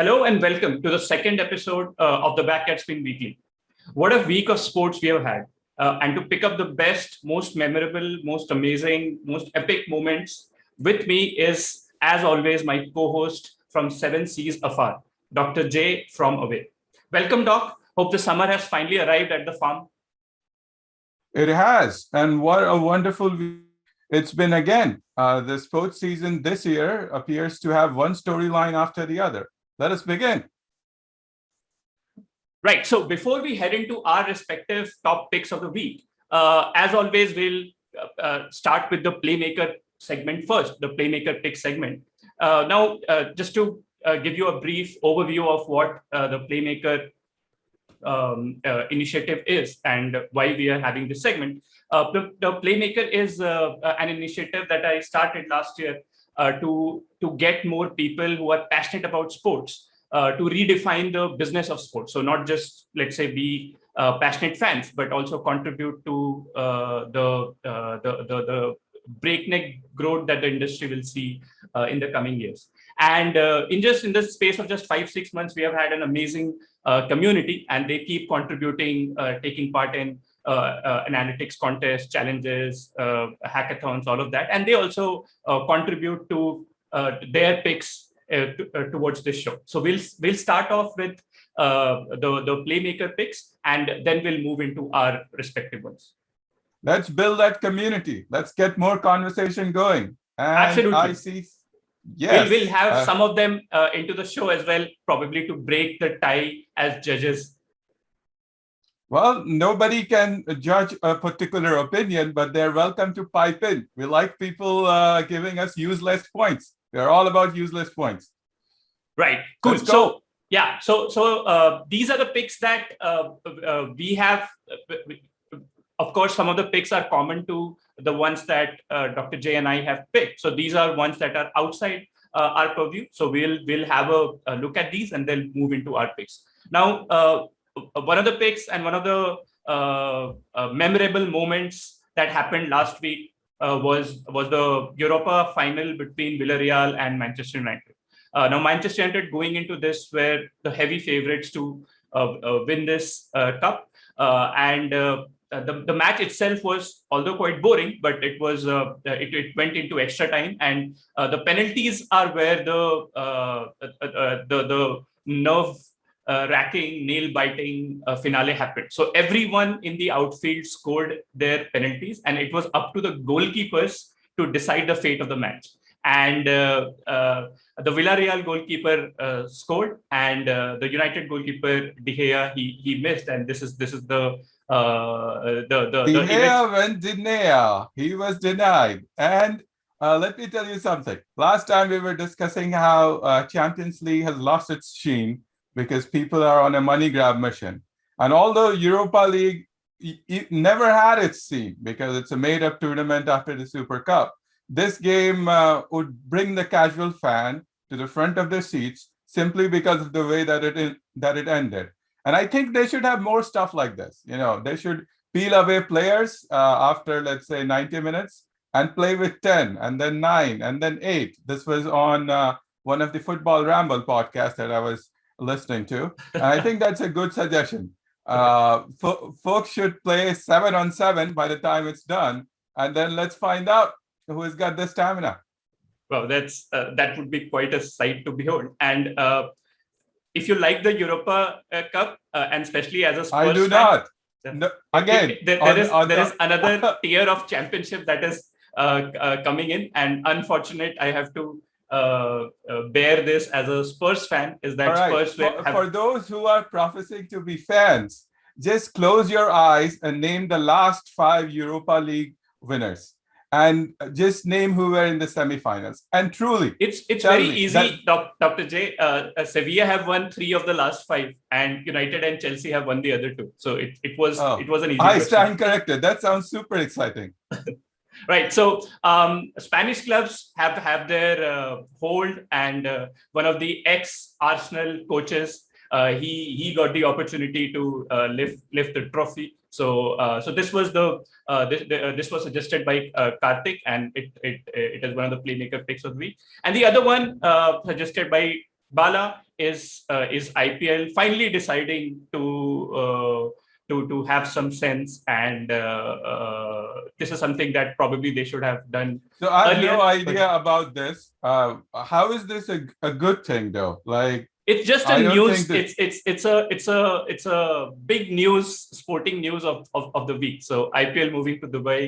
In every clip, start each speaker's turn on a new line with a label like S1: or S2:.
S1: Hello and welcome to the second episode of the Back at Spin Weekly. What a week of sports we have had. And to pick up the best, most memorable, most amazing, most epic moments, with me is, as always, my co host from Seven Seas Afar, Dr. J from away. Welcome, Doc. Hope the summer has finally arrived at the farm.
S2: It has. And what a wonderful week it's been again. The sports season this year appears to have one storyline after the other. Let us begin.
S1: Right. So before we head into our respective top picks of the week, as always, we'll start with the playmaker segment first, the playmaker pick segment. Just to give you a brief overview of what the playmaker initiative is and why we are having this segment. The Playmaker is an initiative that I started last year to get more people who are passionate about sports to redefine the business of sports. So not just, let's say, be passionate fans, but also contribute to the breakneck growth that the industry will see in the coming years. And in the space of just 5-6 months, we have had an amazing community, and they keep contributing, taking part in analytics contests, challenges, hackathons, all of that. And they also contribute to their picks towards this show. So we'll start off with the playmaker picks, and then we'll move into our respective ones.
S2: Let's build that community. Let's get more conversation going. And
S1: Absolutely.
S2: I see. Yes.
S1: We'll have some of them into the show as well, probably to break the tie as judges.
S2: Well, nobody can judge a particular opinion, but they're welcome to pipe in. We like people giving us useless points. We're all about useless points.
S1: Right. Cool. So yeah. So these are the picks that we have. Of course, some of the picks are common to the ones that Dr. J and I have picked. So these are ones that are outside our purview. So we'll have a look at these and then move into our picks. Now, one of the picks and one of the memorable moments that happened last week was the Europa final between Villarreal and Manchester United. Now, Manchester United going into this were the heavy favorites to win this cup, and the match itself was, although quite boring, but it was it went into extra time, and the penalties are where the nerve racking, nail biting finale happened. So everyone in the outfield scored their penalties, and it was up to the goalkeepers to decide the fate of the match. And the Villarreal goalkeeper scored, and the United goalkeeper De Gea he missed, and this is the
S2: De Gea went denied. He was denied. And let me tell you something. Last time we were discussing how Champions League has lost its sheen because people are on a money grab mission. And although Europa League it never had its sheen because it's a made-up tournament after the Super Cup, this game would bring the casual fan to the front of their seats simply because of the way that it ended. And I think they should have more stuff like this. You know, they should peel away players after, let's say, 90 minutes and play with 10 and then 9 and then 8. This was on one of the Football Ramble podcasts that I was listening to. And I think that's a good suggestion. Folks should play 7-on-7 by the time it's done. And then let's find out who has got the stamina.
S1: Well, that would be quite a sight to behold. And if you like the Europa Cup, and especially as a Spurs
S2: I do
S1: fan,
S2: not. No, again,
S1: there is another tier of championship that is coming in, and unfortunate, I have to bear this as a Spurs fan. Is that
S2: right.
S1: Spurs
S2: for those who are professing to be fans, just close your eyes and name the last 5 Europa League winners. And just name who were in the semifinals. And truly,
S1: it's very easy, Dr. J. Sevilla have won 3 of the last 5, and United and Chelsea have won the other 2. So it was an easy.
S2: I stand corrected. That sounds super exciting.
S1: Right. So Spanish clubs have their hold, and one of the ex-Arsenal coaches, he got the opportunity to lift the trophy. So this was this was suggested by Karthik, and it is one of the playmaker picks of the week. And the other one suggested by Bala is IPL finally deciding to have some sense, and this is something that probably they should have done.
S2: So I have
S1: earlier,
S2: no idea about this. How is this a good thing though? Like,
S1: it's just a
S2: I don't
S1: news.
S2: think that-
S1: It's a big news, sporting news of the week. So IPL moving to Dubai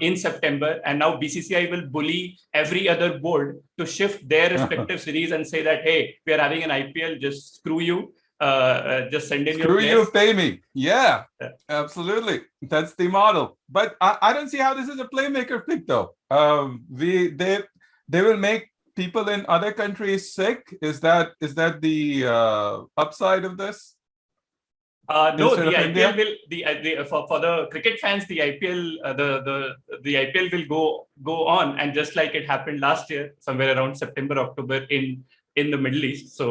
S1: in September, and now BCCI will bully every other board to shift their respective series and say that, hey, we are having an IPL, just screw you, just send in your
S2: Screw
S1: players.
S2: you, pay me. Yeah,
S1: Yeah.
S2: absolutely. That's the model. But I don't see how this is a playmaker pick though. They will make people in other countries sick. Is that the upside of this?
S1: No,
S2: Instead
S1: the
S2: of India?
S1: IPL will for the cricket fans, the IPL the IPL will go on, and just like it happened last year, somewhere around September, October in the Middle East. So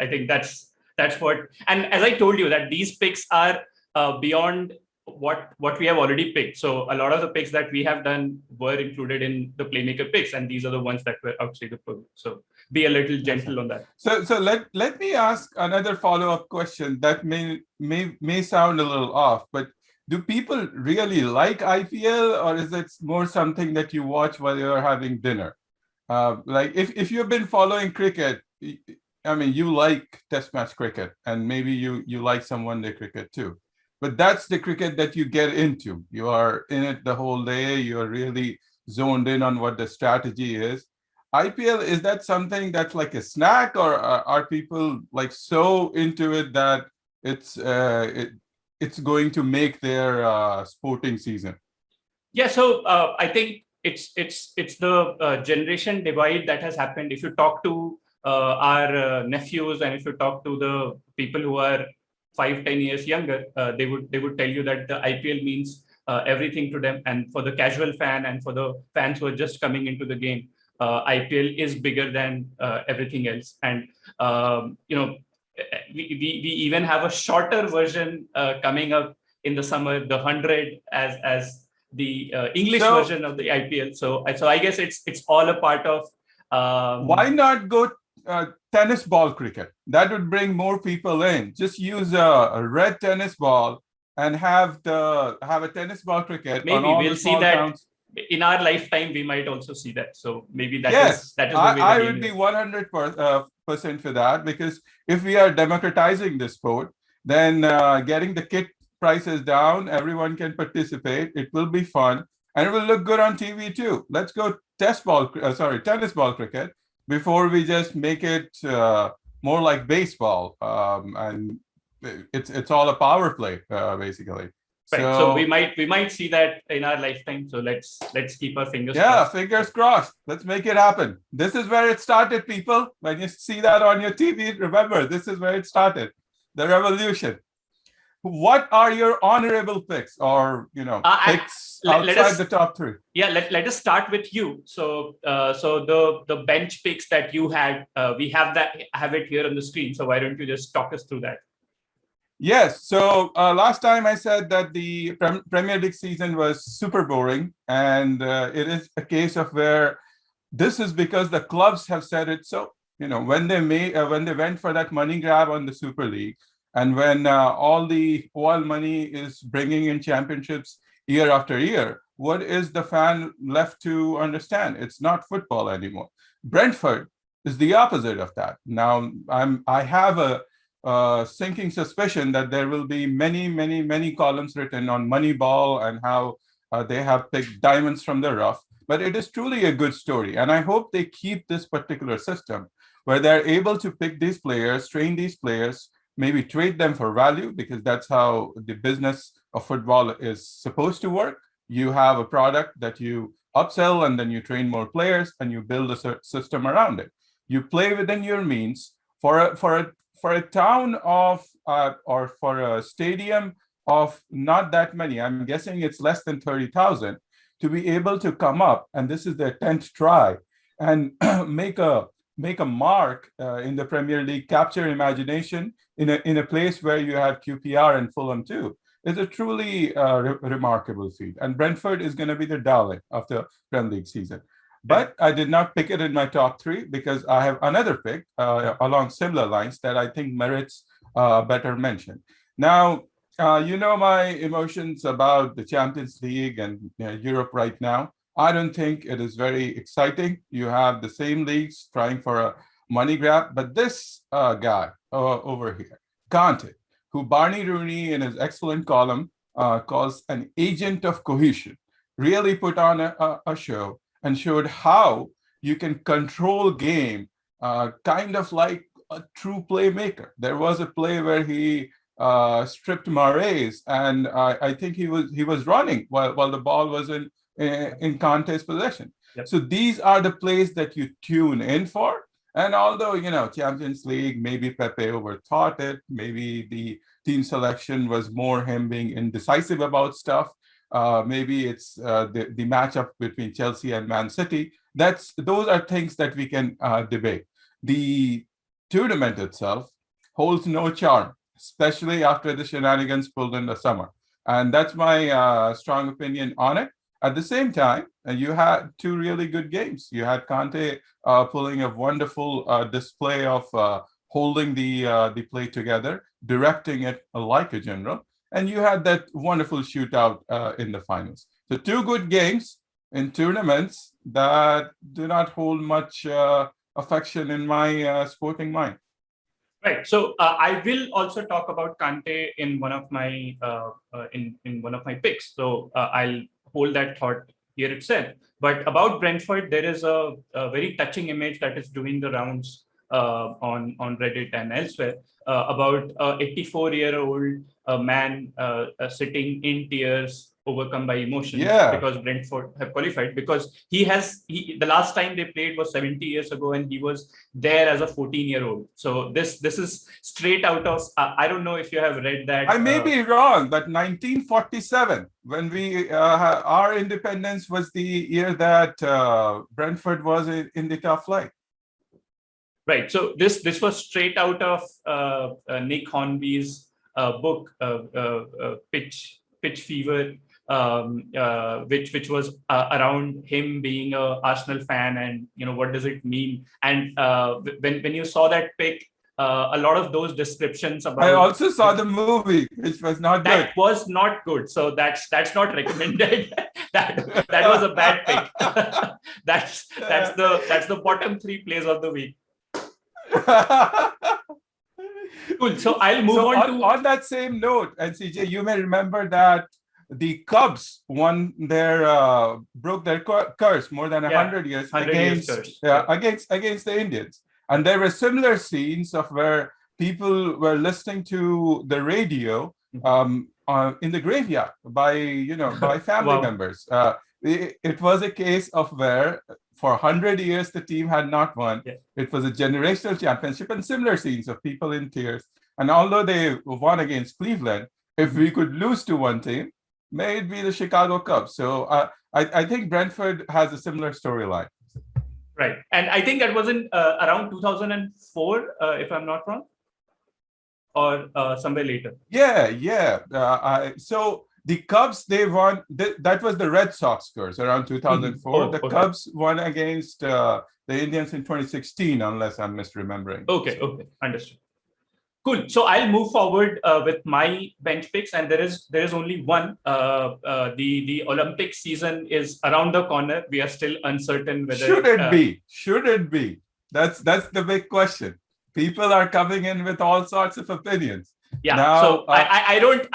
S1: I think that's what. And as I told you, that these picks are beyond what we have already picked. So a lot of the picks that we have done were included in the playmaker picks, and these are the ones that were outside the pool. So be a little gentle on that.
S2: So let me ask another follow-up question that may sound a little off, but do people really like IPL, or is it more something that you watch while you're having dinner? Like if you've been following cricket, I mean, you like test match cricket, and maybe you like some one-day cricket too. But that's the cricket that you get into. You are in it the whole day. You're really zoned in on what the strategy is. IPL, is that something that's like a snack, or are people like so into it that it's going to make their sporting season?
S1: Yeah, so I think it's the generation divide that has happened. If you talk to our nephews, and if you talk to the people who are 5-10 years younger, they would tell you that the IPL means everything to them. And for the casual fan and for the fans who are just coming into the game, IPL is bigger than everything else. And we even have a shorter version coming up in the summer, the 100 as the English version of the IPL. So I guess it's all a part of.
S2: Why not go tennis ball cricket? That would bring more people in. Just use a red tennis ball and have a tennis ball cricket.
S1: Maybe
S2: on all
S1: we'll
S2: the
S1: see
S2: small
S1: that
S2: towns.
S1: In our lifetime. We might also see that. So maybe that
S2: Yes,
S1: is the way
S2: I
S1: the
S2: would
S1: game
S2: be
S1: is.
S2: 100% for that, because if we are democratizing the sport, then getting the kit prices down, everyone can participate. It will be fun, and it will look good on TV too. Let's go tennis ball cricket, before we just make it more like baseball, and it's all a power play basically.
S1: Right. So we might see that in our lifetime. So let's keep our fingers crossed.
S2: Fingers crossed. Let's make it happen. This is where it started, people. When you see that on your TV, remember, this is where it started. The revolution. What are your honorable picks, or picks outside the top three?
S1: Yeah, let us start with you. So the bench picks that you had, we have it here on the screen. So why don't you just talk us through that?
S2: Yes. So last time I said that the Premier League season was super boring, and it is a case of where this is because the clubs have said it. So when they went for that money grab on the Super League, and when all the oil money is bringing in championships year after year, what is the fan left to understand? It's not football anymore. Brentford is the opposite of that. Now I have a sinking suspicion that there will be many columns written on Moneyball and how they have picked diamonds from the rough. But it is truly a good story, and I hope they keep this particular system where they're able to pick these players, train these players, maybe trade them for value, because that's how the business of football is supposed to work. You have a product that you upsell, and then you train more players, and you build a system around it. You play within your means. For a town of or for a stadium of not that many, I'm guessing it's less than 30,000, to be able to come up, and this is their 10th try, and make a mark in the Premier League, capture imagination in a place where you have QPR and Fulham too. It's a truly remarkable feat, and Brentford is going to be the darling of the Premier League season. But I did not pick it in my top three because I have another pick along similar lines that I think merits better mention. Now, you know my emotions about the Champions League and Europe right now. I don't think it is very exciting. You have the same leagues trying for a money grab, but this guy over here, Kante, who Barney Rooney in his excellent column calls an agent of cohesion, really put on a show and showed how you can control game kind of like a true playmaker. There was a play where he stripped Mahrez, and I think he was running while the ball was in contest possession.
S1: Yep.
S2: So these are the plays that you tune in for. And although, Champions League, maybe Pepe overthought it, maybe the team selection was more him being indecisive about stuff. Maybe it's the matchup between Chelsea and Man City. Those are things that we can debate. The tournament itself holds no charm, especially after the shenanigans pulled in the summer. And that's my strong opinion on it. At the same time, you had two really good games. You had Kante pulling a wonderful display of holding the play together, directing it like a general, and you had that wonderful shootout in the finals. So two good games in tournaments that do not hold much affection in my sporting mind.
S1: Right. So I will also talk about Kante in one of my in one of my picks. So I'll hold that thought here itself. But about Brentford, there is a very touching image that is doing the rounds on Reddit and elsewhere about a 84-year-old man sitting in tears, overcome by emotions because Brentford have qualified, because the last time they played was 70 years ago and he was there as a 14-year-old. So this is straight out of I don't know if you have read that.
S2: I may be wrong, but 1947, when our independence was the year that Brentford was in the top flight.
S1: Right. So this was straight out of Nick Hornby's book, Pitch Fever, which was around him being a Arsenal fan, and what does it mean? And when you saw that pick, a lot of those descriptions about.
S2: I also saw the movie, which was not good.
S1: That was not good. So that's not recommended. that was a bad pick. that's the bottom three plays of the week. Cool. So I'll move
S2: on that same note, and CJ, you may remember that the Cubs broke their curse more than 100 years against the Indians, and there were similar scenes of where people were listening to the radio in the graveyard by family members. It was a case of where for 100 years the team had not won.
S1: Yeah.
S2: It was a generational championship, and similar scenes of people in tears. And although they won against Cleveland, if we could lose to one team, may it be the Chicago Cubs. So I think Brentford has a similar storyline.
S1: Right. And I think that was in around 2004, if I'm not wrong, or somewhere later.
S2: So the Cubs, they won. That was the Red Sox curse around 2004. The Cubs won against the Indians in 2016, unless I'm misremembering.
S1: Okay, understood. Cool. So I'll move forward with my bench picks, and there is only one. The Olympic season is around the corner. We are still uncertain whether
S2: Should it be? That's the big question. People are coming in with all sorts of opinions.
S1: Yeah. Now, so I don't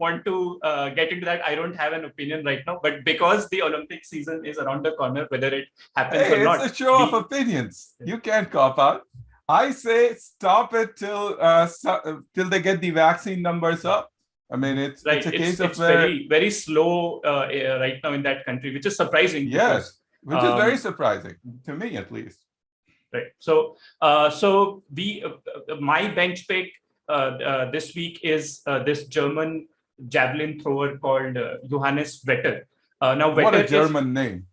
S1: want to get into that. I don't have an opinion right now, but because the Olympic season is around the corner, whether it happens or not.
S2: It's a show of opinions. You can't cop out. I say stop it till they get the vaccine numbers up. I mean, it's a case of
S1: very, very slow right now in that country, which is surprising.
S2: Yes, which is very surprising to me, at least.
S1: Right. So, my bench pick this week is this German javelin thrower called Johannes Vetter. Now, Vetter
S2: what a German name!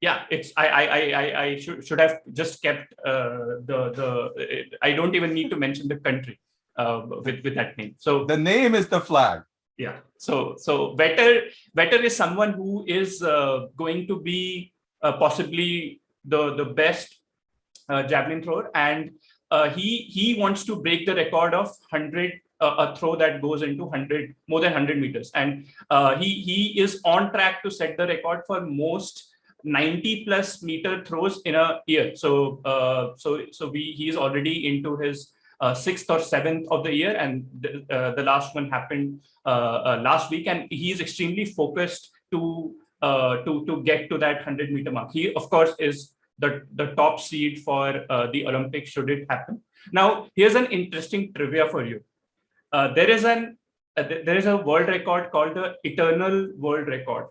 S1: Yeah, it's I should have just kept I don't even need to mention the country with that name. So
S2: the name is the flag.
S1: Yeah. So Vetter is someone who is going to be possibly the best javelin thrower, and he wants to break the record of 100, a throw that goes into 100, more than 100 meters, and he is on track to set the record for most 90 plus meter throws in a year. So he is already into his sixth or seventh of the year, and the last one happened last week, and he is extremely focused to get to that 100-meter mark. He, of course, is the top seed for the Olympics should it happen. Now, here's an interesting trivia for you. There is a world record called the Eternal World Record,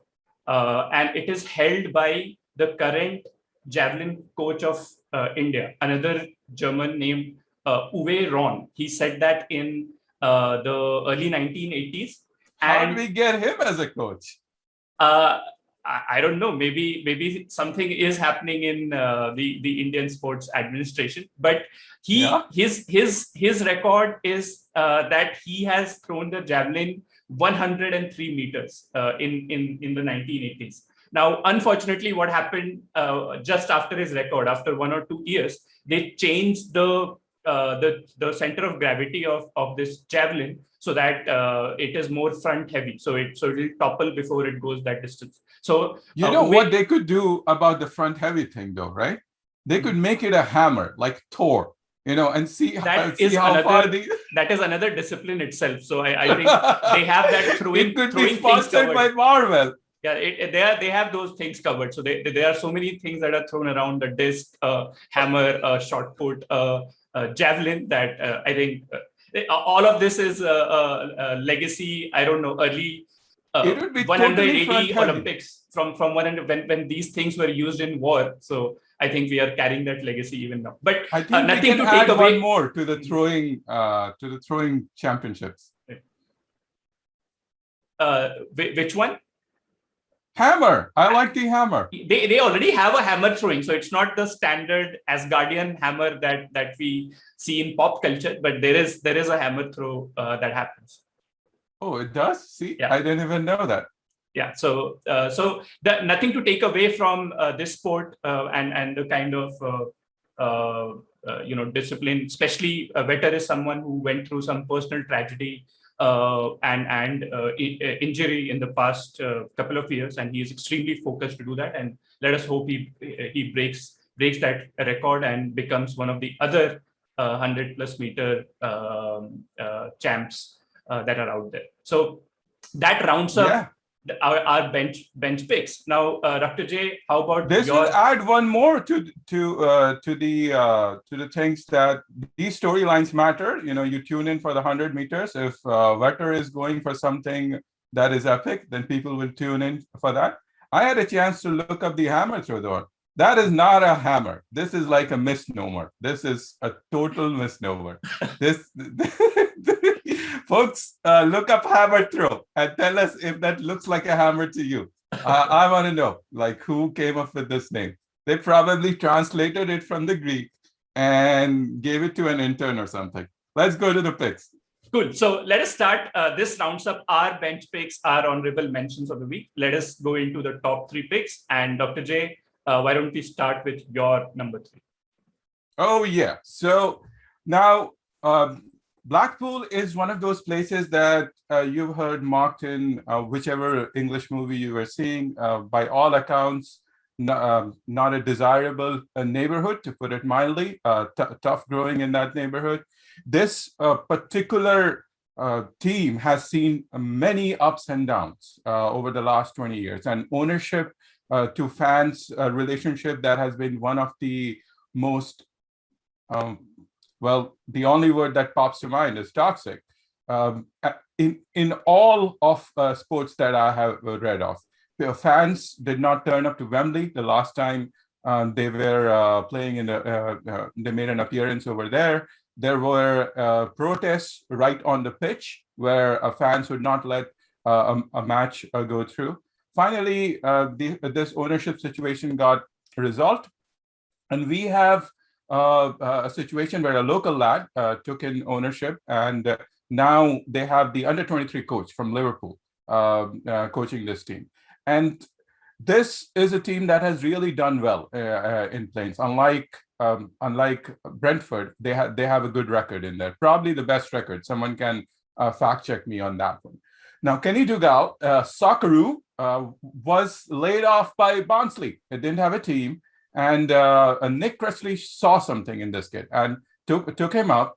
S1: and it is held by the current javelin coach of India, another German named Uwe Ron. He said that in the early 1980s.
S2: How did we get him as a coach?
S1: I don't know. Maybe something is happening in the Indian Sports Administration. But his record is that he has thrown the javelin 103 meters in the 1980s. Now, unfortunately, what happened just after his record, after 1 or 2 years, they changed the center of gravity of this javelin so that it is more front heavy. So it will topple before it goes that distance. So
S2: what they could do about the front heavy thing, though, right? They could make it a hammer like Thor, and see how far
S1: that is another discipline itself. So I think they have that throwing.
S2: It could be sponsored by Marvel.
S1: Yeah, they have those things covered. So there are so many things that are thrown around: the disc, hammer, shot put, javelin. That I think all of this is a legacy. I don't know, early
S2: it would be
S1: 180 Olympics from when these things were used in war. So I think we are carrying that legacy even now. But
S2: I think
S1: nothing
S2: we can
S1: to take
S2: add
S1: away.
S2: One more to the throwing championships.
S1: Which one?
S2: Hammer. I like the hammer.
S1: They already have a hammer throwing, so it's not the standard Asgardian hammer that we see in pop culture, but there is a hammer throw that happens.
S2: Oh, it does? See, yeah. I didn't even know that.
S1: Yeah, so nothing to take away from this sport and the kind of discipline. Especially Vetter is someone who went through some personal tragedy and injury in the past couple of years, and he is extremely focused to do that. And let us hope he breaks that record and becomes one of the other 100+ meter champs that are out there. So that rounds up our bench picks. Now, Dr. J, how about
S2: this? Will add one more to the things that these storylines matter. You tune in for the 100 meters. If Vetter is going for something that is epic, then people will tune in for that. I had a chance to look up the hammer throw, though. That is not a hammer. This is like a misnomer. This is a total misnomer. Folks, look up hammer throw and tell us if that looks like a hammer to you. I want to know, who came up with this name. They probably translated it from the Greek and gave it to an intern or something. Let's go to the picks.
S1: Cool. So let us start. This rounds up our bench picks, our honorable mentions of the week. Let us go into the top 3 picks. And Dr. J, why don't we start with your number 3?
S2: Oh, yeah. So now, Blackpool is one of those places that you've heard mocked in whichever English movie you were seeing. By all accounts, not a desirable neighborhood, to put it mildly. Tough growing in that neighborhood. This particular team has seen many ups and downs over the last 20 years. And ownership to fans relationship that has been one of the most the only word that pops to mind is toxic. In all of sports that I have read of, fans did not turn up to Wembley the last time they were playing they made an appearance over there. There were protests right on the pitch where fans would not let a match go through. Finally, this ownership situation got resolved, and we have a situation where a local lad took in ownership, and now they have the under-23 coach from Liverpool coaching this team. And this is a team that has really done well in plains. Unlike Brentford, they have a good record in there, probably the best record. Someone can fact check me on that one. Now, Kenny Dougal, Socceroo, was laid off by Barnsley. It didn't have a team, and Nick Cressley saw something in this kid and took him up.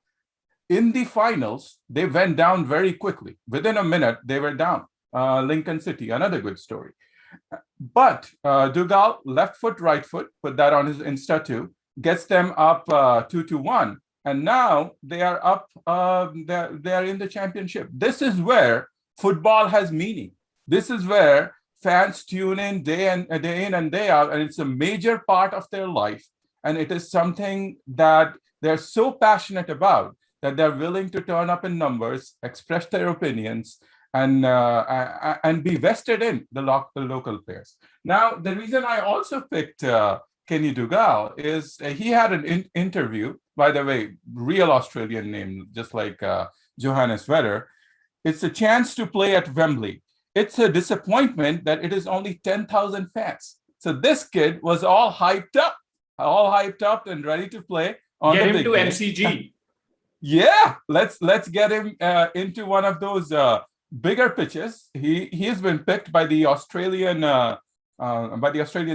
S2: In the finals, they went down very quickly. Within a minute, they were down. Lincoln City, another good story. But Dougal, left foot, right foot, put that on his Insta too, gets them up 2-1. And now they are up, they're in the championship. This is where football has meaning. This is where fans tune in day in and day out, and it's a major part of their life. And it is something that they're so passionate about that they're willing to turn up in numbers, express their opinions, and be vested in the local players. Now, the reason I also picked Kenny Dougal is he had an interview, by the way, real Australian name, just like Johannes Vedder. It's a chance to play at Wembley. It's a disappointment that it is only 10,000 fans. So this kid was all hyped up and ready to play on
S1: Get
S2: the
S1: him
S2: big
S1: to
S2: game.
S1: MCG.
S2: Yeah, let's get him into one of those bigger pitches. He has been picked by the Australian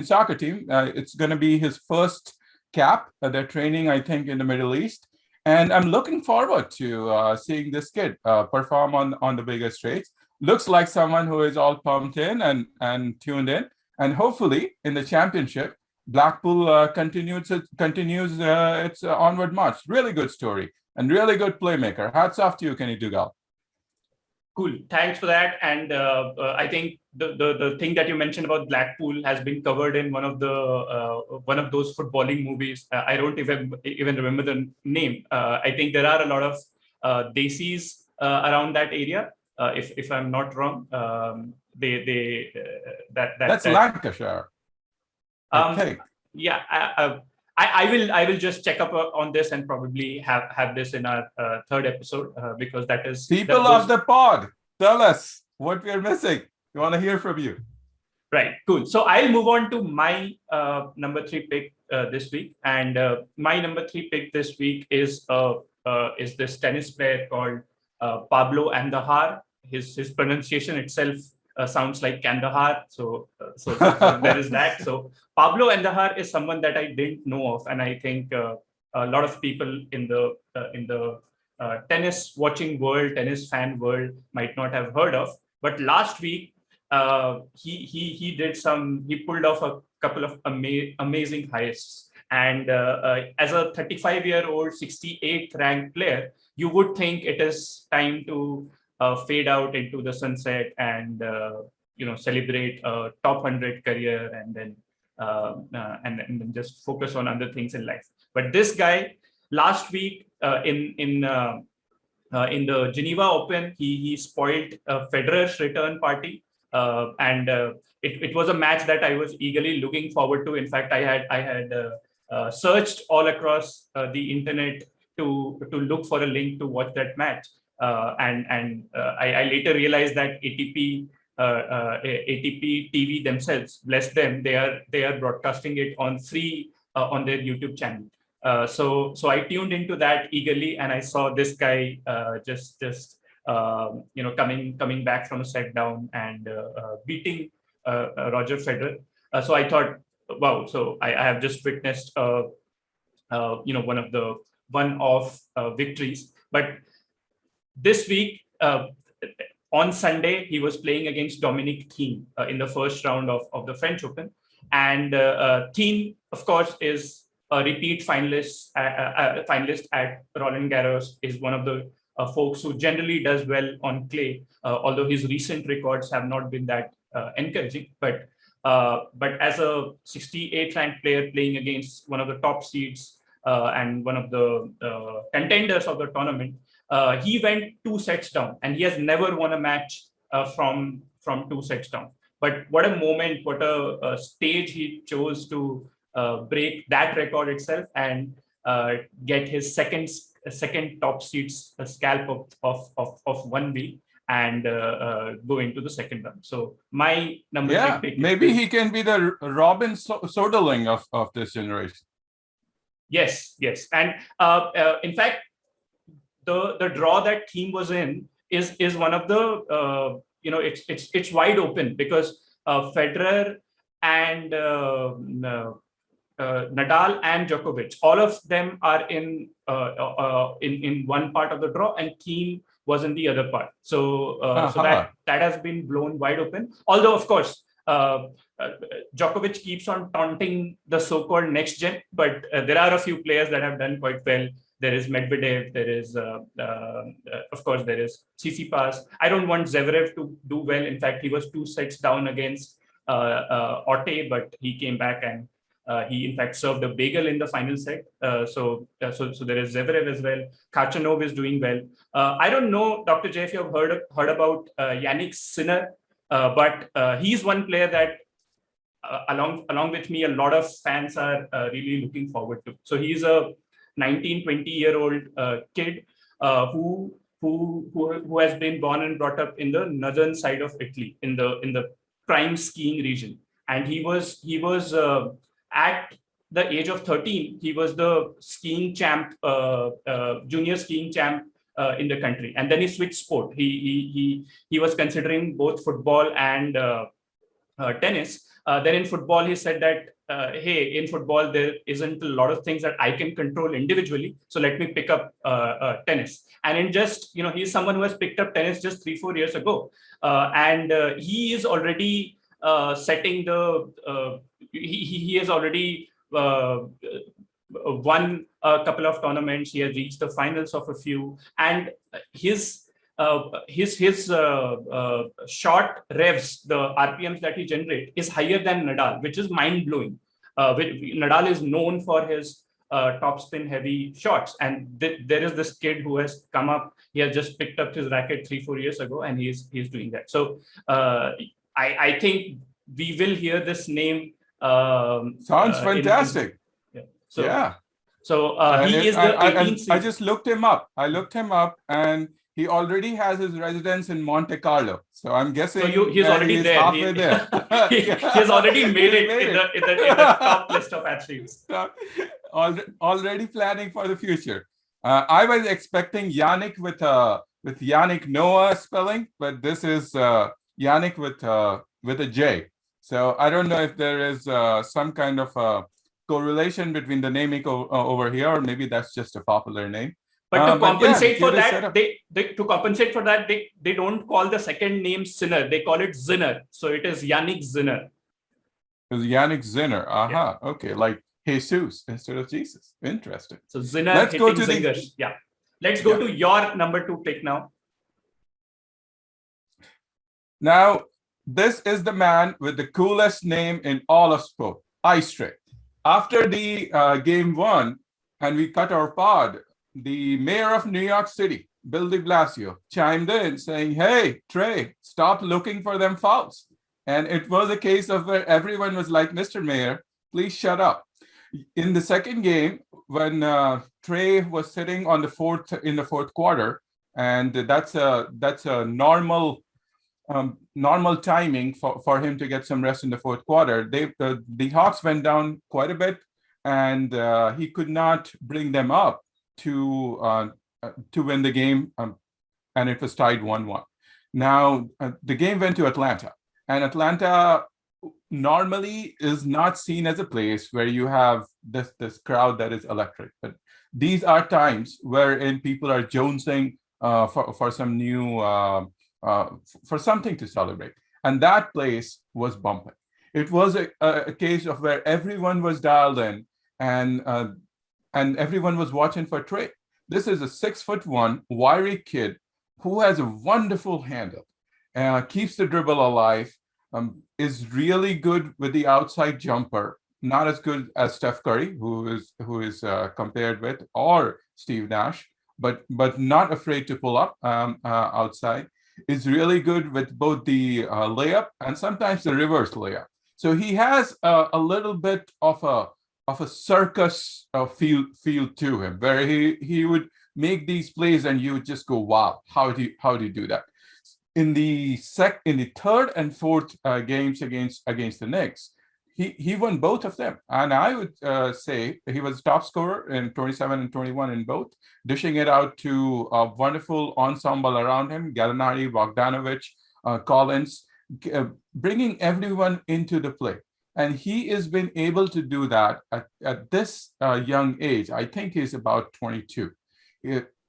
S2: soccer team. It's going to be his first cap. They're training, I think, in the Middle East, and I'm looking forward to seeing this kid perform on the bigger stage. Looks like someone who is all pumped in and tuned in, and hopefully in the championship, Blackpool continues its onward march. Really good story and really good playmaker. Hats off to you, Kenny Dougal.
S1: Cool. Thanks for that. And I think the thing that you mentioned about Blackpool has been covered in one of those footballing movies. I don't even remember the name. I think there are a lot of desis around that area. If I'm not wrong,
S2: That's Lancashire.
S1: Okay. Yeah. I will just check up on this and probably have this in our third episode because that is
S2: people of the pod. Tell us what we're missing. We want to hear from you.
S1: Right. Cool. So I'll move on to my number 3 pick this week, and my number 3 pick this week is this tennis player called Pablo Andjuar. His pronunciation itself sounds like Kandahar, so there is that. So Pablo Andjuar is someone that I didn't know of, and I think a lot of people in the tennis watching world, tennis fan world might not have heard of. But last week he pulled off a couple of amazing heists, and as a 35-year-old 68th ranked player, you would think it is time to fade out into the sunset and celebrate a top 100 career and then just focus on other things in life. But this guy last week in the Geneva Open, he spoiled Federer's return party, and it was a match that I was eagerly looking forward to. In fact, I had searched all across the internet to look for a link to watch that match. And I later realized that ATP TV themselves, bless them, they are broadcasting it on free on their YouTube channel. So I tuned into that eagerly, and I saw this guy coming back from a set down and beating Roger Federer. So I thought, wow! So I have just witnessed one-off victories, but this week, on Sunday, he was playing against Dominic Thiem in the first round of the French Open. And Thiem, of course, is a repeat finalist at Roland Garros, is one of the folks who generally does well on clay, although his recent records have not been that encouraging. But as a 68th ranked player playing against one of the top seeds and one of the contenders of the tournament, he went 2 sets down, and he has never won a match from 2 sets down. But what a moment, what a stage he chose to break that record itself and get his second top seeds scalp of 1B. and go into the second round. So my number three pick.
S2: Maybe he can be the Robin Soderling of this generation.
S1: Yes, and in fact, the draw that Thiem was in is one of the it's wide open because Federer and Nadal and Djokovic, all of them are in one part of the draw, and Thiem was in the other part. So so that has been blown wide open. Although, of course, Djokovic keeps on taunting the so-called next gen, but there are a few players that have done quite well. There is Medvedev. There is, of course, there is Tsitsipas. I don't want Zverev to do well. In fact, he was 2 sets down against Otte, but he came back and he in fact served a bagel in the final set. So there is Zverev as well. Khachanov is doing well. I don't know, Dr. J, if you have heard about Yannick Sinner, but he's one player that along with me, a lot of fans are really looking forward to. So he's a 19-20-year-old kid who has been born and brought up in the northern side of Italy, in the prime skiing region, and he was at the age of 13, he was the skiing champ, junior skiing champ in the country, and then he switched sport. He was considering both football and tennis. Then in football, he said that, hey, in football, there isn't a lot of things that I can control individually. So let me pick up tennis. And in just, he's someone who has picked up tennis just 3-4 years ago. And he is already setting the, he has already won a couple of tournaments. He has reached the finals of a few. And his short revs, the RPMs that he generates, is higher than Nadal, which is mind-blowing. Nadal is known for his topspin heavy shots, and there is this kid who has come up. He has just picked up his racket 3-4 years ago, and he's doing that. So I think we will hear this name.
S2: Sounds fantastic.
S1: So he is the 18th seed.
S2: I just looked him up. And he already has his residence in Monte Carlo. So I'm guessing
S1: he's already there.
S2: Halfway there.
S1: He has already made it in the top list of athletes.
S2: Already planning for the future. I was expecting Yannick with Yannick Noah spelling, but this is Yannick with a J. So I don't know if there is some kind of correlation between the naming over here, or maybe that's just a popular name.
S1: But to compensate for that, they don't call the second name Sinner. They call it Zinner. So it is Yannick Zinner.
S2: It's Yannick Zinner. Yeah. Okay, like Jesus instead of Jesus. Interesting.
S1: So Zinner. Let's go to zingers. Let's go to your number 2 pick now.
S2: Now, this is the man with the coolest name in all of sport, Ice Trae. After the game 1, and we cut our pod, the mayor of New York City, Bill de Blasio, chimed in saying, hey, Trae, stop looking for them fouls. And it was a case of where everyone was like, Mr. Mayor, please shut up. In the second game, when Trae was sitting in the fourth quarter, and that's a normal timing for him to get some rest in the fourth quarter, the Hawks went down quite a bit, and he could not bring them up to win the game, and it was tied 1-1. Now, the game went to Atlanta, and Atlanta normally is not seen as a place where you have this crowd that is electric. But these are times wherein people are jonesing for some new, for something to celebrate. And that place was bumping. It was a case of where everyone was dialed in, and everyone was watching for Trae. This is a 6'1" wiry kid who has a wonderful handle, keeps the dribble alive, is really good with the outside jumper. Not as good as Steph Curry, who is compared with, or Steve Nash, but not afraid to pull up outside. Is really good with both the layup and sometimes the reverse layup. So he has a little bit of a circus feel to him, where he would make these plays and you would just go, wow, how do you do that? in the third and fourth games against the Knicks, he won both of them. And I would say he was top scorer in 27 and 21 in both, dishing it out to a wonderful ensemble around him, Gallinari, Bogdanovic, Collins, bringing everyone into the play. And he has been able to do that at this young age. I think he's about 22.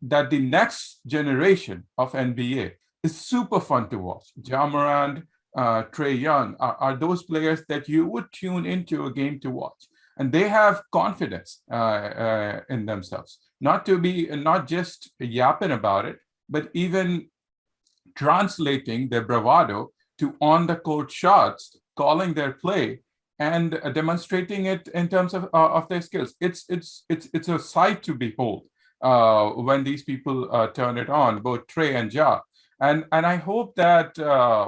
S2: That the next generation of NBA is super fun to watch. Ja Morant, Trae Young are those players that you would tune into a game to watch. And they have confidence in themselves, not just yapping about it, but even translating their bravado to on-the-court shots, calling their play, and demonstrating it in terms of their skills. It's a sight to behold when these people turn it on, both Trae and Ja. And I hope that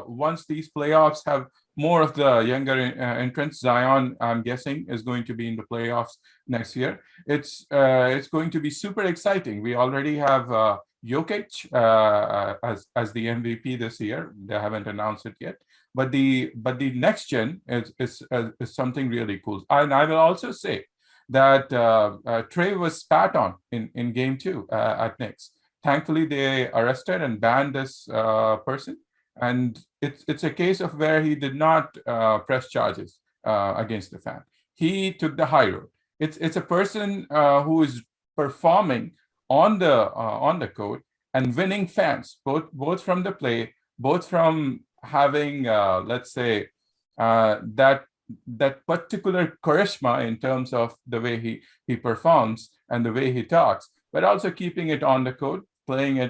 S2: once these playoffs have more of the younger entrants, Zion, I'm guessing, is going to be in the playoffs next year. It's going to be super exciting. We already have Jokic as the MVP this year. They haven't announced it yet, but the next gen is something really cool. And I will also say that Trae was spat on in game 2 at Knicks. Thankfully, they arrested and banned this person, and it's a case of where he did not press charges against the fan. He took the high road. It's a person who is performing on the court and winning fans, both from the play, both from having let's say that particular charisma in terms of the way he performs and the way he talks, but also keeping it on the court, playing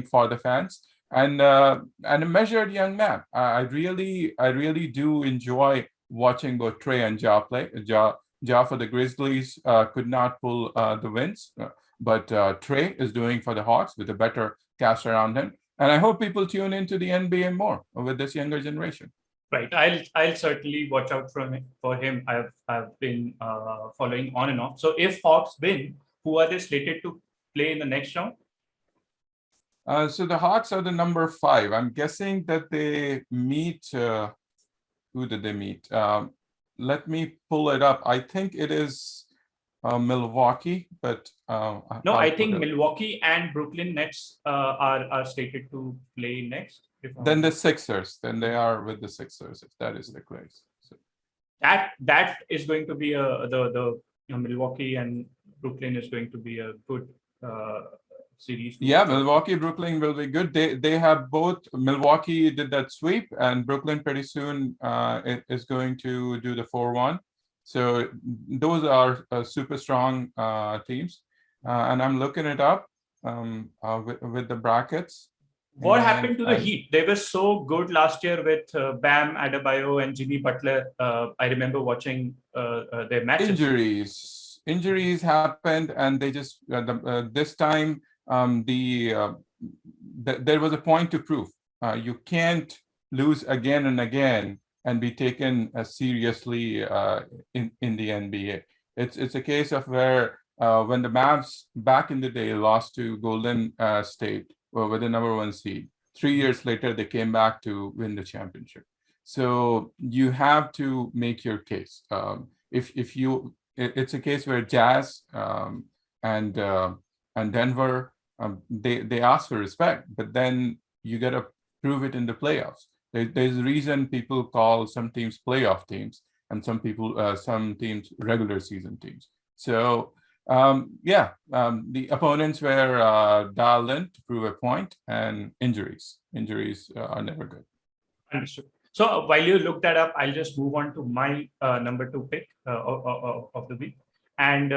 S2: for the fans, and a measured young man. I really do enjoy watching both Trae and Ja play. Ja for the Grizzlies could not pull the wins, but Trae is doing for the Hawks with a better cast around him. And I hope people tune into the NBA more with this younger generation.
S1: Right. I'll certainly watch out for him. I've been following on and off. So if Hawks win, who are they slated to play in the next round?
S2: So the Hawks are the number 5. I'm guessing that they meet. Who did they meet? Let me pull it up. I think it is Milwaukee, but
S1: no, I think Milwaukee and Brooklyn Nets are slated to play next.
S2: Then the Sixers. Then they are with the Sixers, if that is the case. So.
S1: That is going to be the Milwaukee and Brooklyn is going to be a good series.
S2: Yeah, Milwaukee, Brooklyn will be good. They have both. Milwaukee did that sweep, and Brooklyn pretty soon is going to do the 4-1. So those are super strong teams, and I'm looking it up with the brackets.
S1: What happened to the Heat? They were so good last year with Bam Adebayo and Jimmy Butler. I remember watching their matches.
S2: Injuries happened, and they just this time there was a point to prove. You can't lose again and again and be taken seriously in the NBA. It's a case of where when the Mavs back in the day lost to Golden State with the number 1 seed, 3 years later they came back to win the championship. So you have to make your case. It's a case where Jazz and Denver they ask for respect, but then you got to prove it in the playoffs. There's a reason people call some teams playoff teams and some teams regular season teams. So the opponents were dialed in to prove a point, and injuries are never good.
S1: Understood. So while you look that up, I'll just move on to my number 2 pick of the week. And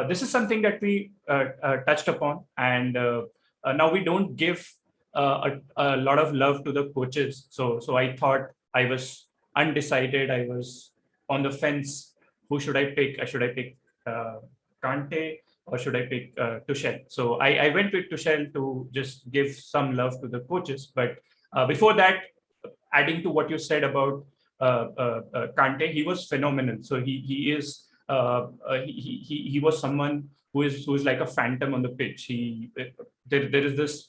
S1: this is something that we touched upon. And now we don't give a lot of love to the coaches. So I thought I was undecided. I was on the fence. Who should I pick? Should I pick Kante or should I pick Tuchel? So I went with Tuchel to just give some love to the coaches. But before that, adding to what you said about Kante, he was phenomenal. So he was someone who is like a phantom on the pitch. There is this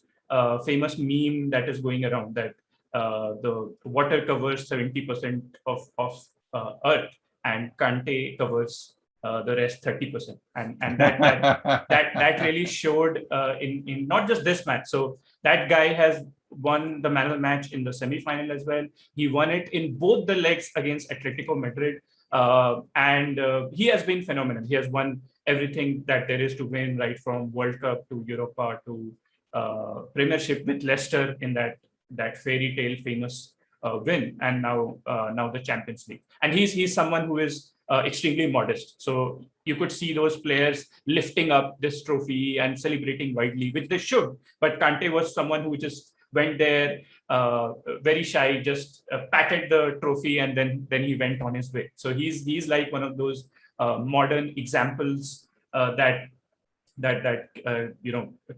S1: famous meme that is going around that the water covers 70% of Earth and Kante covers the rest 30%, and that really showed in not just this match. So that guy has won the man of the match in the semi-final as well. He won it in both the legs against Atletico Madrid, and he has been phenomenal. He has won everything that there is to win, right from World Cup to Europa to Premiership with Leicester in that fairy tale famous win, and now the Champions League. And he's someone who is extremely modest. So you could see those players lifting up this trophy and celebrating widely, which they should. But Kante was someone who just went there very shy, just patted the trophy, and then he went on his way. So he's like one of those modern examples that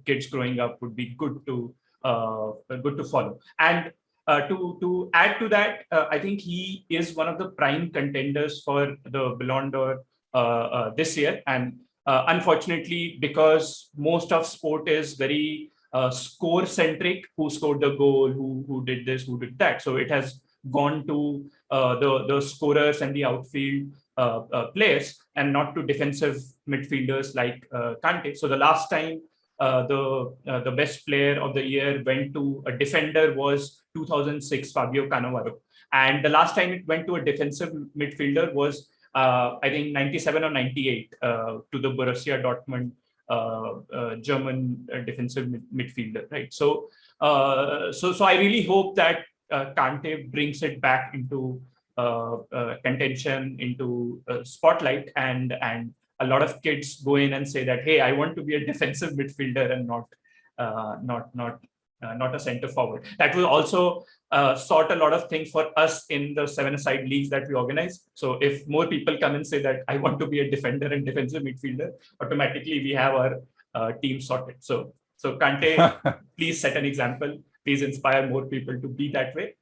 S1: kids growing up would be good to follow. And to add to that, I think he is one of the prime contenders for the Ballon d'Or this year. And unfortunately, because most of sport is very score centric, who scored the goal, who did this, who did that. So it has gone to the scorers and the outfield players, and not to defensive midfielders like Kante. So the last time the best player of the year went to a defender was 2006 Fabio Cannavaro, and the last time it went to a defensive midfielder was I think 97 or 98 to the Borussia Dortmund German defensive midfielder, right? So I really hope that Kante brings it back into contention, into spotlight, and a lot of kids go in and say that, hey, I want to be a defensive midfielder and not a center forward. That will also sort a lot of things for us in the 7-a-side leagues that we organize. So if more people come and say that I want to be a defender and defensive midfielder, automatically we have our team sorted. So Kante, please set an example. Please inspire more people to be that way.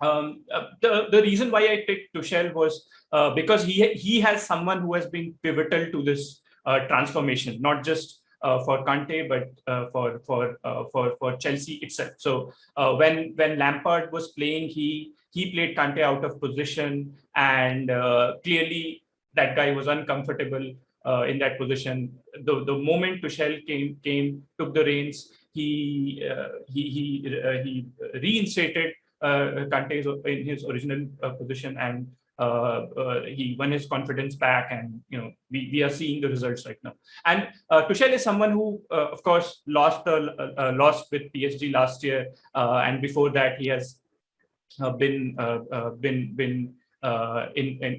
S1: The reason why I picked Tuchel was because he has someone who has been pivotal to this transformation, not just for Kante, but for Chelsea itself. So when Lampard was playing, he played Kante out of position, and clearly that guy was uncomfortable in that position. The moment Tuchel came, took the reins, he reinstated Kante in his original position, and he won his confidence back, and we are seeing the results right now. And Tuchel is someone who, of course, lost with PSG last year, and before that he has been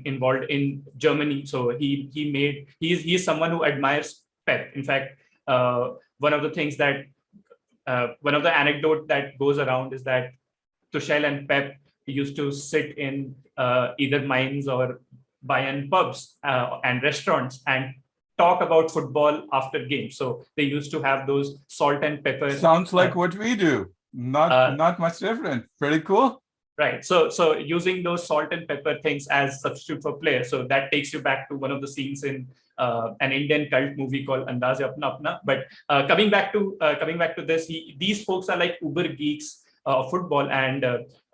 S1: involved in Germany. So he's someone who admires Pep. In fact, one of the anecdote that goes around is that Tuchel and Pep used to sit in either Mainz or Bayern pubs and restaurants and talk about football after games. So they used to have those salt and pepper.
S2: Sounds like what we do. Not much different. Pretty cool.
S1: Right. So using those salt and pepper things as substitute for players. So that takes you back to one of the scenes in an Indian cult movie called Andaz Apna Apna. But coming back to this, these folks are like uber geeks of football, and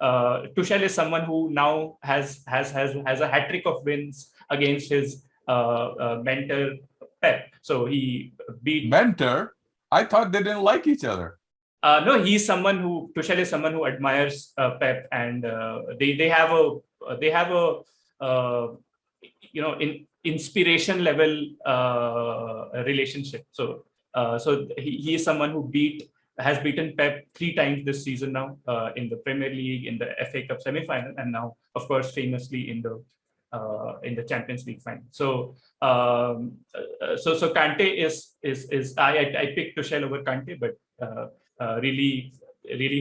S1: Tuchel is someone who now has a hat trick of wins against his mentor Pep. So he beat
S2: mentor. I thought they didn't like each other.
S1: No, Tuchel is someone who admires Pep, and they have a inspiration level relationship. So he is someone who has beaten Pep 3 times this season now in the Premier League, in the FA Cup semi-final, and now, of course, famously in the Champions League final. So Kante is I picked Tuchel over Kante, but really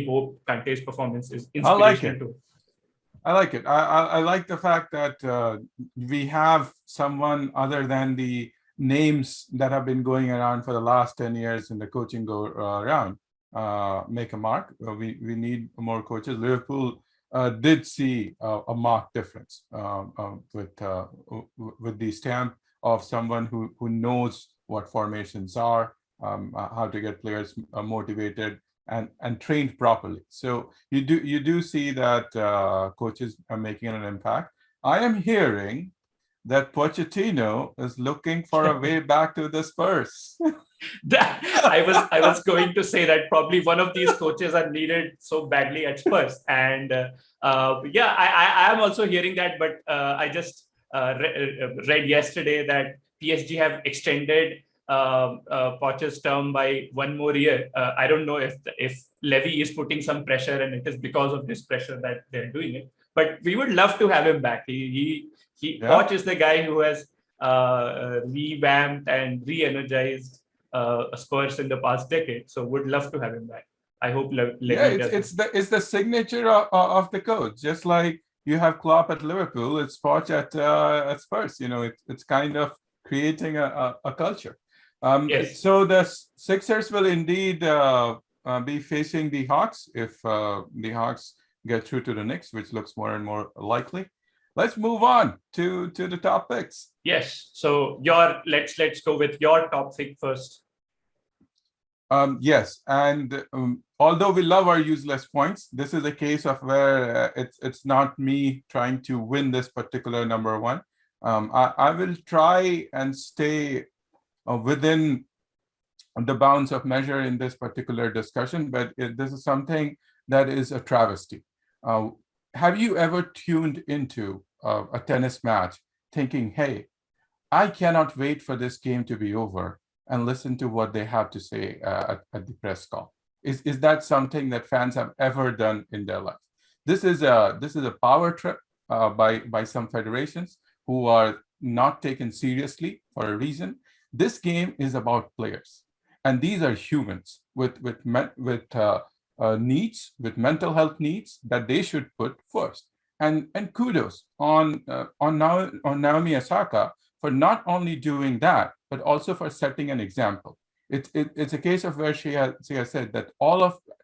S1: hope Kante's performance is inspirational too.
S2: I like it. I like the fact that we have someone other than the names that have been going around for the last 10 years in the coaching round make a mark. We need more coaches. Liverpool did see a marked difference with the stamp of someone who knows what formations are, how to get players motivated and trained properly. So you do see that coaches are making an impact. I am hearing that Pochettino is looking for a way back to the Spurs.
S1: I was going to say that probably one of these coaches are needed so badly at Spurs, and yeah, I am also hearing that. But I just read yesterday that PSG have extended Poch's term by one more year. I don't know if Levy is putting some pressure, and it is because of this pressure that they're doing it. But we would love to have him back. Poch is the guy who has revamped and re-energized Spurs in the past decade. So would love to have him back. I hope
S2: it's the signature of the coach. Just like you have Klopp at Liverpool, it's Poch at Spurs. You know, it's kind of creating a culture.
S1: Yes.
S2: So the Sixers will indeed be facing the Hawks if the Hawks get through to the Knicks, which looks more and more likely. Let's move on to the top picks.
S1: Yes. So let's go with your top pick first.
S2: Yes, and although we love our useless points, this is a case of where it's not me trying to win this particular number one. I will try and stay within the bounds of measure in this particular discussion, but this is something that is a travesty. Have you ever tuned into a tennis match thinking, hey, I cannot wait for this game to be over and listen to what they have to say at the press call? Is that something that fans have ever done in their life? This is a power trip by some federations who are not taken seriously for a reason. This game is about players, and these are humans with needs, with mental health needs that they should put first. And kudos on Naomi Osaka for not only doing that, but also for setting an example. It's a case of where she has said that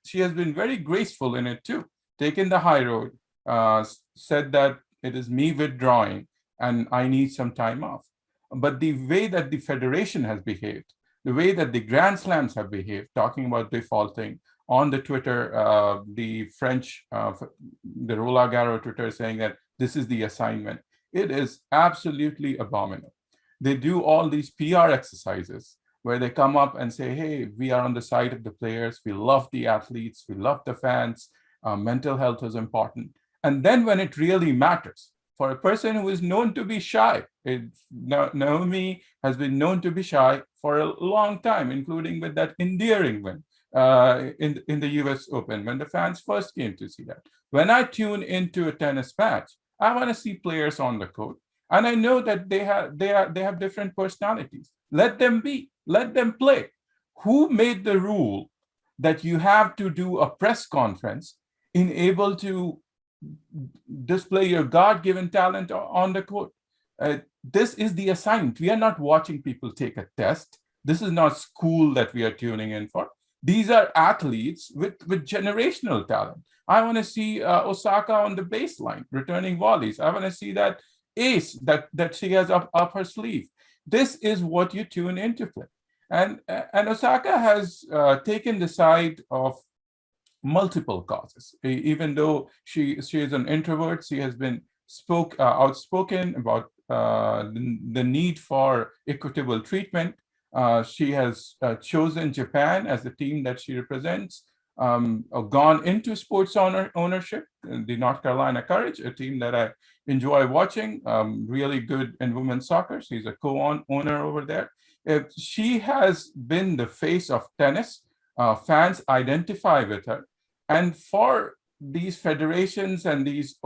S2: she has been very graceful in it too, taken the high road, said that it is me withdrawing and I need some time off. But the way that the federation has behaved, the way that the Grand Slams have behaved, talking about defaulting on the Twitter, the French, the Roland Garros Twitter saying that this is the assignment, it is absolutely abominable. They do all these PR exercises where they come up and say, hey, we are on the side of the players. We love the athletes. We love the fans. Mental health is important. And then when it really matters, for a person who is known to be shy, Naomi has been known to be shy for a long time, including with that endearing win in the US Open when the fans first came to see that. When I tune into a tennis match, I want to see players on the court. And I know that they have different personalities. Let them be. Let them play. Who made the rule that you have to do a press conference in able to display your God-given talent on the court? This is the assignment. We are not watching people take a test. This is not school that we are tuning in for. These are athletes with generational talent. I want to see Osaka on the baseline, returning volleys. I want to see that ace that she has up her sleeve. This is what you tune into play. And Osaka has taken the side of multiple causes. Even though she is an introvert, she has been outspoken about the need for equitable treatment. She has chosen Japan as the team that she represents, gone into sports ownership, the North Carolina Courage, a team that I enjoy watching, really good in women's soccer. She's a co-owner over there. She has been the face of tennis. Fans identify with her. And for these federations and these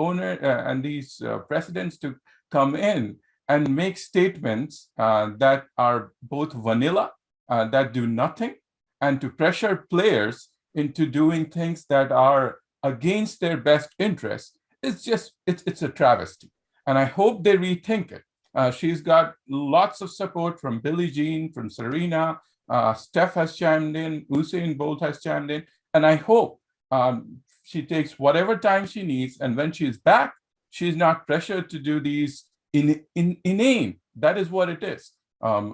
S2: presidents to come in and make statements that are both vanilla, that do nothing, and to pressure players into doing things that are against their best interests, it's a travesty. And I hope they rethink it. She's got lots of support from Billie Jean, from Serena, Steph has chimed in, Usain Bolt has chimed in, and I hope she takes whatever time she needs, and when she's back, she's not pressured to do these inane, that is what it is,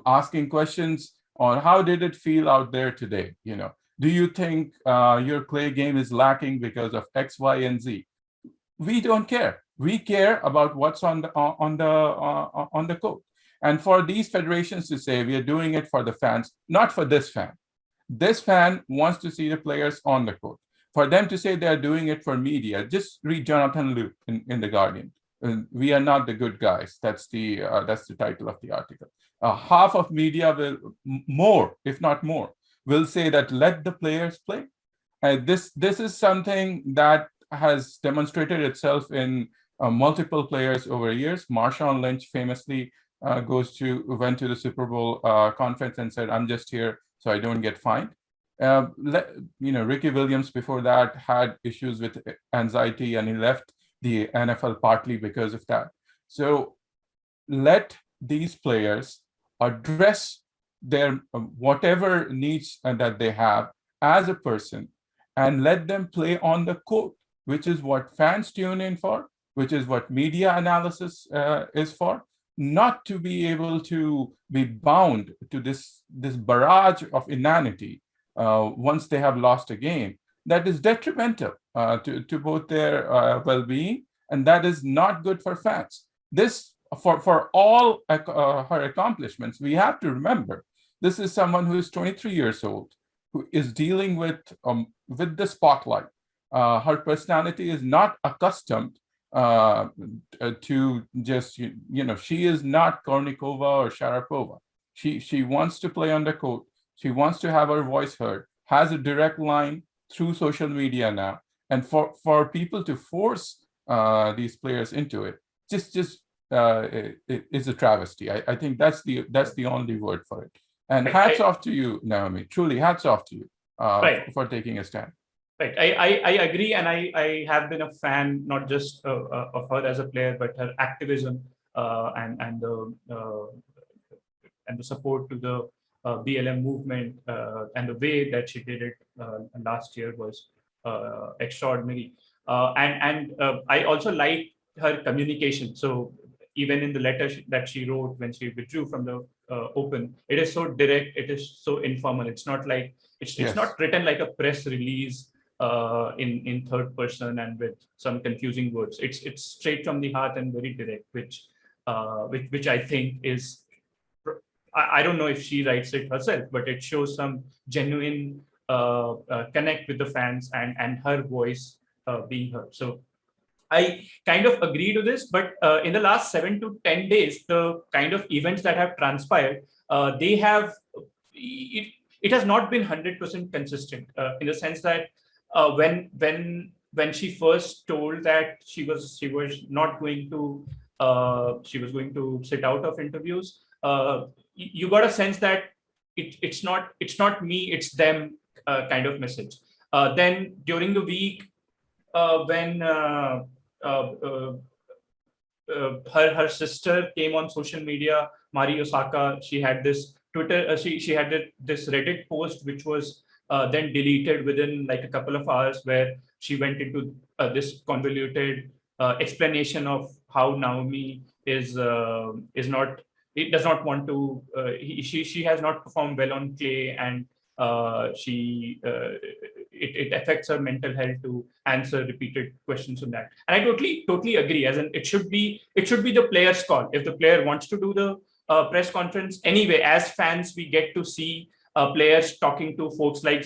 S2: asking questions on how did it feel out there today. Do you think your clay game is lacking because of X, Y, and Z? We don't care. We care about what's on the court. And for these federations to say we are doing it for the fans, not for this fan. This fan wants to see the players on the court. For them to say they're doing it for media, just read Jonathan Luke in The Guardian. We are not the good guys. That's the title of the article. Half of media will, more, if not more, will say that let the players play. This is something that has demonstrated itself in multiple players over years. Marshawn Lynch famously went to the Super Bowl conference and said, "I'm just here so I don't get fined." Ricky Williams before that had issues with anxiety and he left the NFL partly because of that. So let these players address their whatever needs that they have as a person and let them play on the court, which is what fans tune in for, which is what media analysis is for, not to be able to be bound to this barrage of inanity once they have lost a game. That is detrimental to both their well-being, and that is not good for fans. This, for all her accomplishments, we have to remember, this is someone who is 23 years old, who is dealing with the spotlight. Her personality is not accustomed to just, she is not Kornikova or Sharapova. She wants to play on the court. She wants to have her voice heard, has a direct line through social media now. And for people to force these players into it, it is a travesty. I think that's the only word for it. And hats off to you, Naomi. Truly, hats off to you for taking a stand.
S1: Right. I agree. And I have been a fan, not just of her as a player, but her activism and the support to the BLM movement and the way that she did it last year was extraordinary. And I also like her communication. So even in the letter that she wrote when she withdrew from the Open, it is so direct, it is so informal. It's not like it's not written like a press release in third person and with some confusing words. It's straight from the heart and very direct, which I think is, I don't know if she writes it herself, but it shows some genuine connect with the fans and her voice being heard. So I kind of agree to this, but in the last 7 to 10 days, the kind of events that have transpired, it has not been 100% consistent in the sense that when she first told that she was not going to she was going to sit out of interviews, you got a sense that it's not me, it's them kind of message. Then during the week, when her sister came on social media, Naomi Osaka, she had this Twitter, she had this Reddit post which was then deleted within like a couple of hours, where she went into this convoluted explanation of how Naomi is not. It does not want to. She has not performed well on clay, and it affects her mental health to answer repeated questions on that. And I totally agree. As in, it should be the player's call. If the player wants to do the press conference anyway, as fans, we get to see players talking to folks like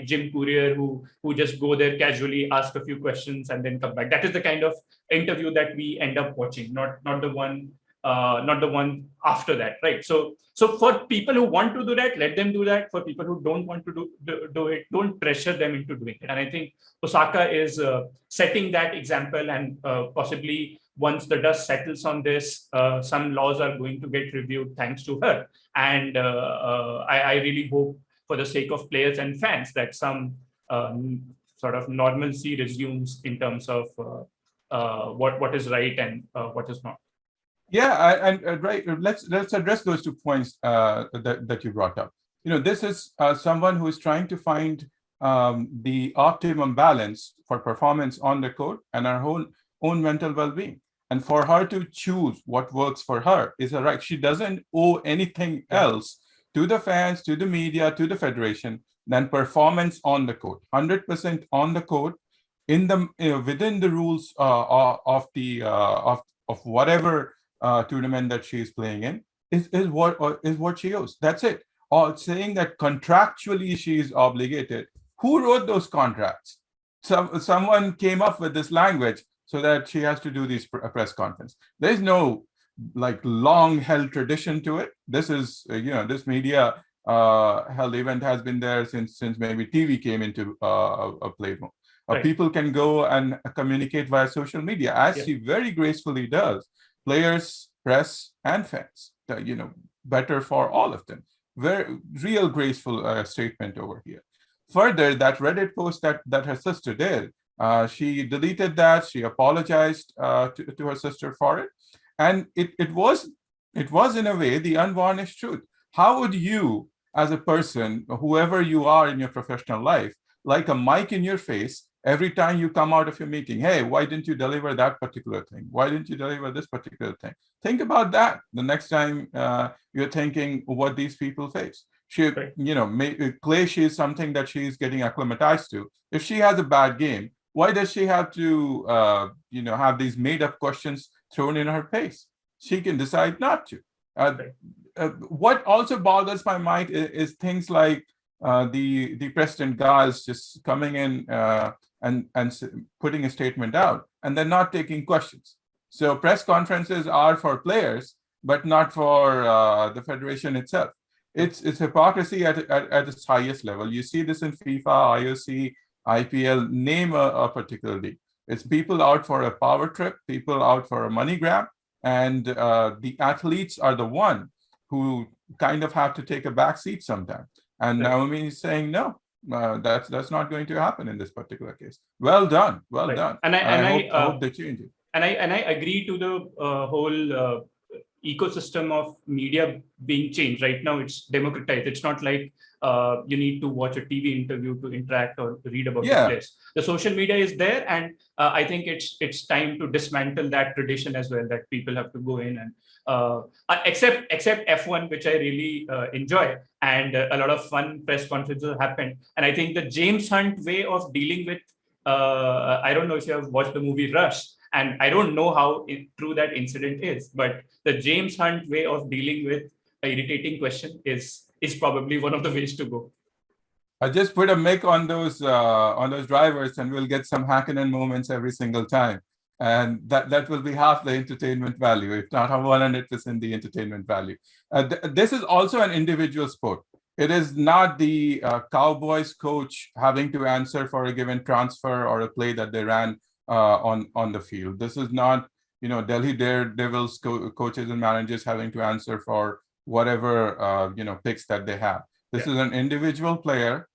S1: Jim Courier, who just go there casually, ask a few questions, and then come back. That is the kind of interview that we end up watching, not the one after that, right? So for people who want to do that, let them do that. For people who don't want to do it, don't pressure them into doing it. And I think Osaka is setting that example, and possibly once the dust settles on this, some laws are going to get reviewed thanks to her. And I really hope, for the sake of players and fans, that some sort of normalcy resumes in terms of what is right and what is not.
S2: Yeah, and right. Let's address those 2 points that you brought up. This is someone who is trying to find the optimum balance for performance on the court and her own mental well-being. And for her to choose what works for her is a right. She doesn't owe anything else to the fans, to the media, to the federation, than performance on the court. 100% on the court, in the within the rules of the of whatever tournament that she is playing in is what she owes. That's it. Or saying that contractually she is obligated. Who wrote those contracts? Someone came up with this language so that she has to do these press conference. There is no like long held tradition to it. This is this media held event has been there since maybe TV came into a play.
S1: Right.
S2: People can go and communicate via social media, as she very gracefully does. Players, press, and fans. Better for all of them. Very real graceful statement over here. Further, that Reddit post that her sister did, she deleted that. She apologized to her sister for it, and it was in a way the unvarnished truth. How would you, as a person, whoever you are in your professional life, like a mic in your face every time you come out of your meeting? Hey, why didn't you deliver that particular thing? Why didn't you deliver this particular thing? Think about that the next time you're thinking what these people face. She, Clay, she is something that she's getting acclimatized to. If she has a bad game, why does she have to, have these made-up questions thrown in her face? She can decide not to. What also boggles my mind is things like the President guys just coming in and putting a statement out, and then not taking questions. So press conferences are for players, but not for the federation itself. It's hypocrisy at its highest level. You see this in FIFA, IOC, IPL, name a particular league. It's people out for a power trip, people out for a money grab, and the athletes are the one who kind of have to take a back seat sometimes. And Naomi is saying, no, that's not going to happen in this particular case. Well done, well done.
S1: And I
S2: hope they change it.
S1: And I agree to the whole ecosystem of media being changed. Right now, it's democratized. It's not like you need to watch a TV interview to interact or read about the players. The social media is there, and I think it's time to dismantle that tradition as well, that people have to go in and except F1, which I really enjoy, and a lot of fun press conferences happened. And I think the James Hunt way of dealing with, I don't know if you have watched the movie Rush, and I don't know how true that incident is, but the James Hunt way of dealing with an irritating question is probably one of the ways to go.
S2: I just put a mic on those drivers, and we'll get some Hakkinen moments every single time, and that will be half the entertainment value, if not 100% the entertainment value. This is also an individual sport. It is not the Cowboys coach having to answer for a given transfer or a play that they ran on the field. This is not, Delhi Daredevils coaches and managers having to answer for whatever picks that they have. This is an individual player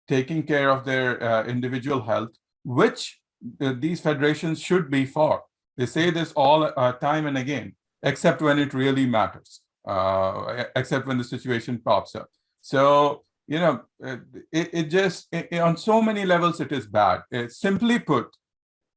S2: taking care of their individual health, which these federations should be for. They say this all time and again, except when it really matters, except when the situation pops up. So it just on so many levels it is bad. Simply put,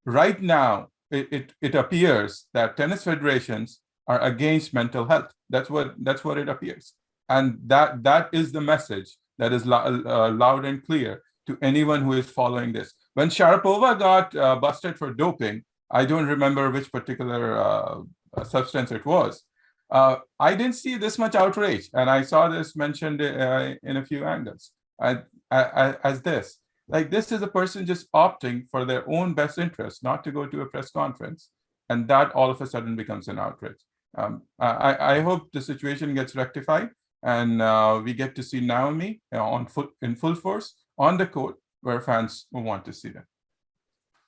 S2: right now, it appears that tennis federations are against mental health. That's what it appears, and that is the message that is loud and clear to anyone who is following this. When Sharapova got busted for doping, I don't remember which particular substance it was. I didn't see this much outrage, and I saw this mentioned in a few angles as this. Like, this is a person just opting for their own best interest, not to go to a press conference, and that all of a sudden becomes an outrage. I hope the situation gets rectified, and we get to see Naomi in full force on the court where fans want to see them.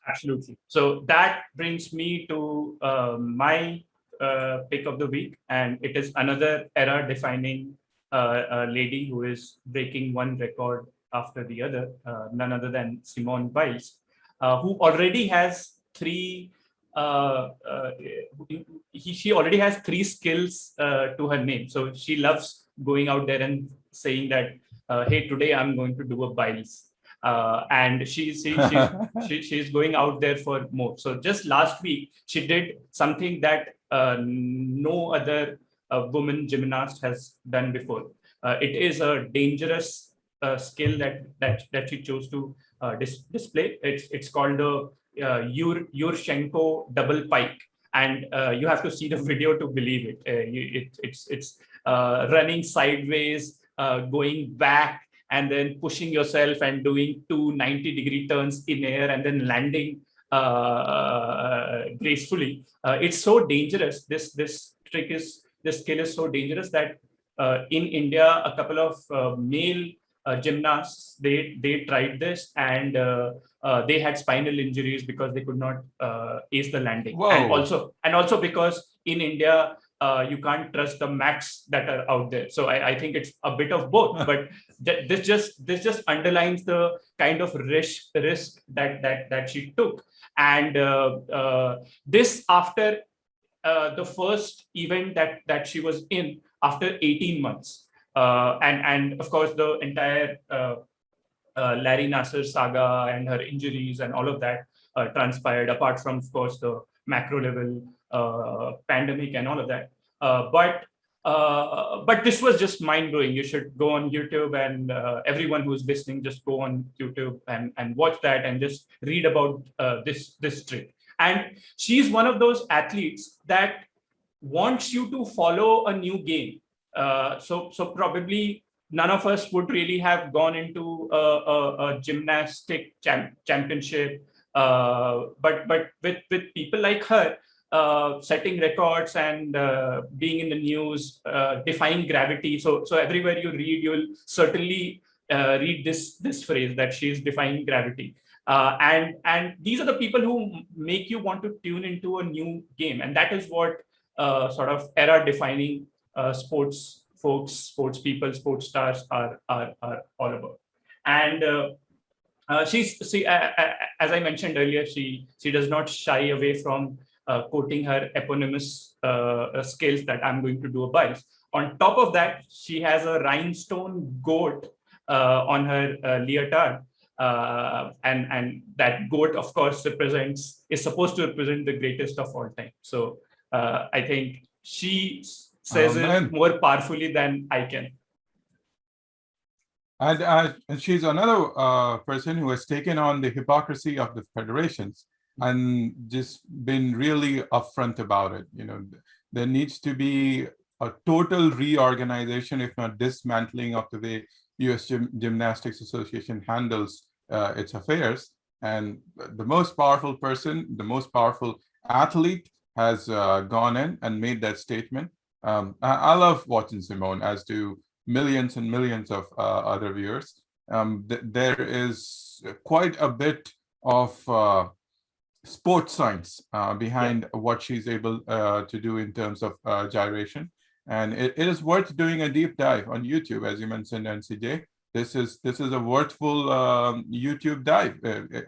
S1: Absolutely. So that brings me to my pick of the week, and it is another era-defining lady who is breaking one record after the other, none other than Simone Biles, who already has three. She already has three skills to her name. So she loves going out there and saying that, "Hey, today I'm going to do a Biles," and she's going out there for more. So just last week she did something that no other woman gymnast has done before. It is a dangerous skill that she chose to display. It's called the Yurshenko double pike, and you have to see the video to believe it. It's running sideways, going back, and then pushing yourself and doing two 90-degree turns in air and then landing gracefully. It's so dangerous. This skill is so dangerous that in India, a couple of male gymnasts they tried this, and they had spinal injuries because they could not ace the landing.
S2: Whoa.
S1: And also because in India you can't trust the mats that are out there. So I think it's a bit of both. But this just underlines the kind of risk that she took. And this after the first event that she was in after 18 months. And of course, the entire Larry Nassar saga and her injuries and all of that transpired, apart from, of course, the macro level pandemic and all of that. But this was just mind-blowing. You should go on YouTube, and everyone who's listening, just go on YouTube and watch that and just read about this trick. And she's one of those athletes that wants you to follow a new game. So probably none of us would really have gone into a gymnastic championship. But with people like her, setting records and being in the news, defying gravity. So everywhere you read, you'll certainly read this phrase that she's defying gravity. And these are the people who make you want to tune into a new game, and that is what sort of era-defining sports folks, sports people, sports stars are all about. And as I mentioned earlier, she does not shy away from quoting her eponymous skills that I'm going to do a Biles. On top of that, she has a rhinestone goat on her leotard. And that goat, of course, is supposed to represent the greatest of all time. So I think she says it more powerfully than I can.
S2: And she's another person who has taken on the hypocrisy of the federations and just been really upfront about it. You know, there needs to be a total reorganization, if not dismantling, of the way U.S. Gymnastics Association handles its affairs. And the most powerful person, the most powerful athlete has gone in and made that statement. I love watching Simone, as do millions and millions of other viewers. There is quite a bit of sports science behind what she's able to do in terms of gyration. And it is worth doing a deep dive on YouTube, as you mentioned, NCJ. This is a worthful YouTube dive.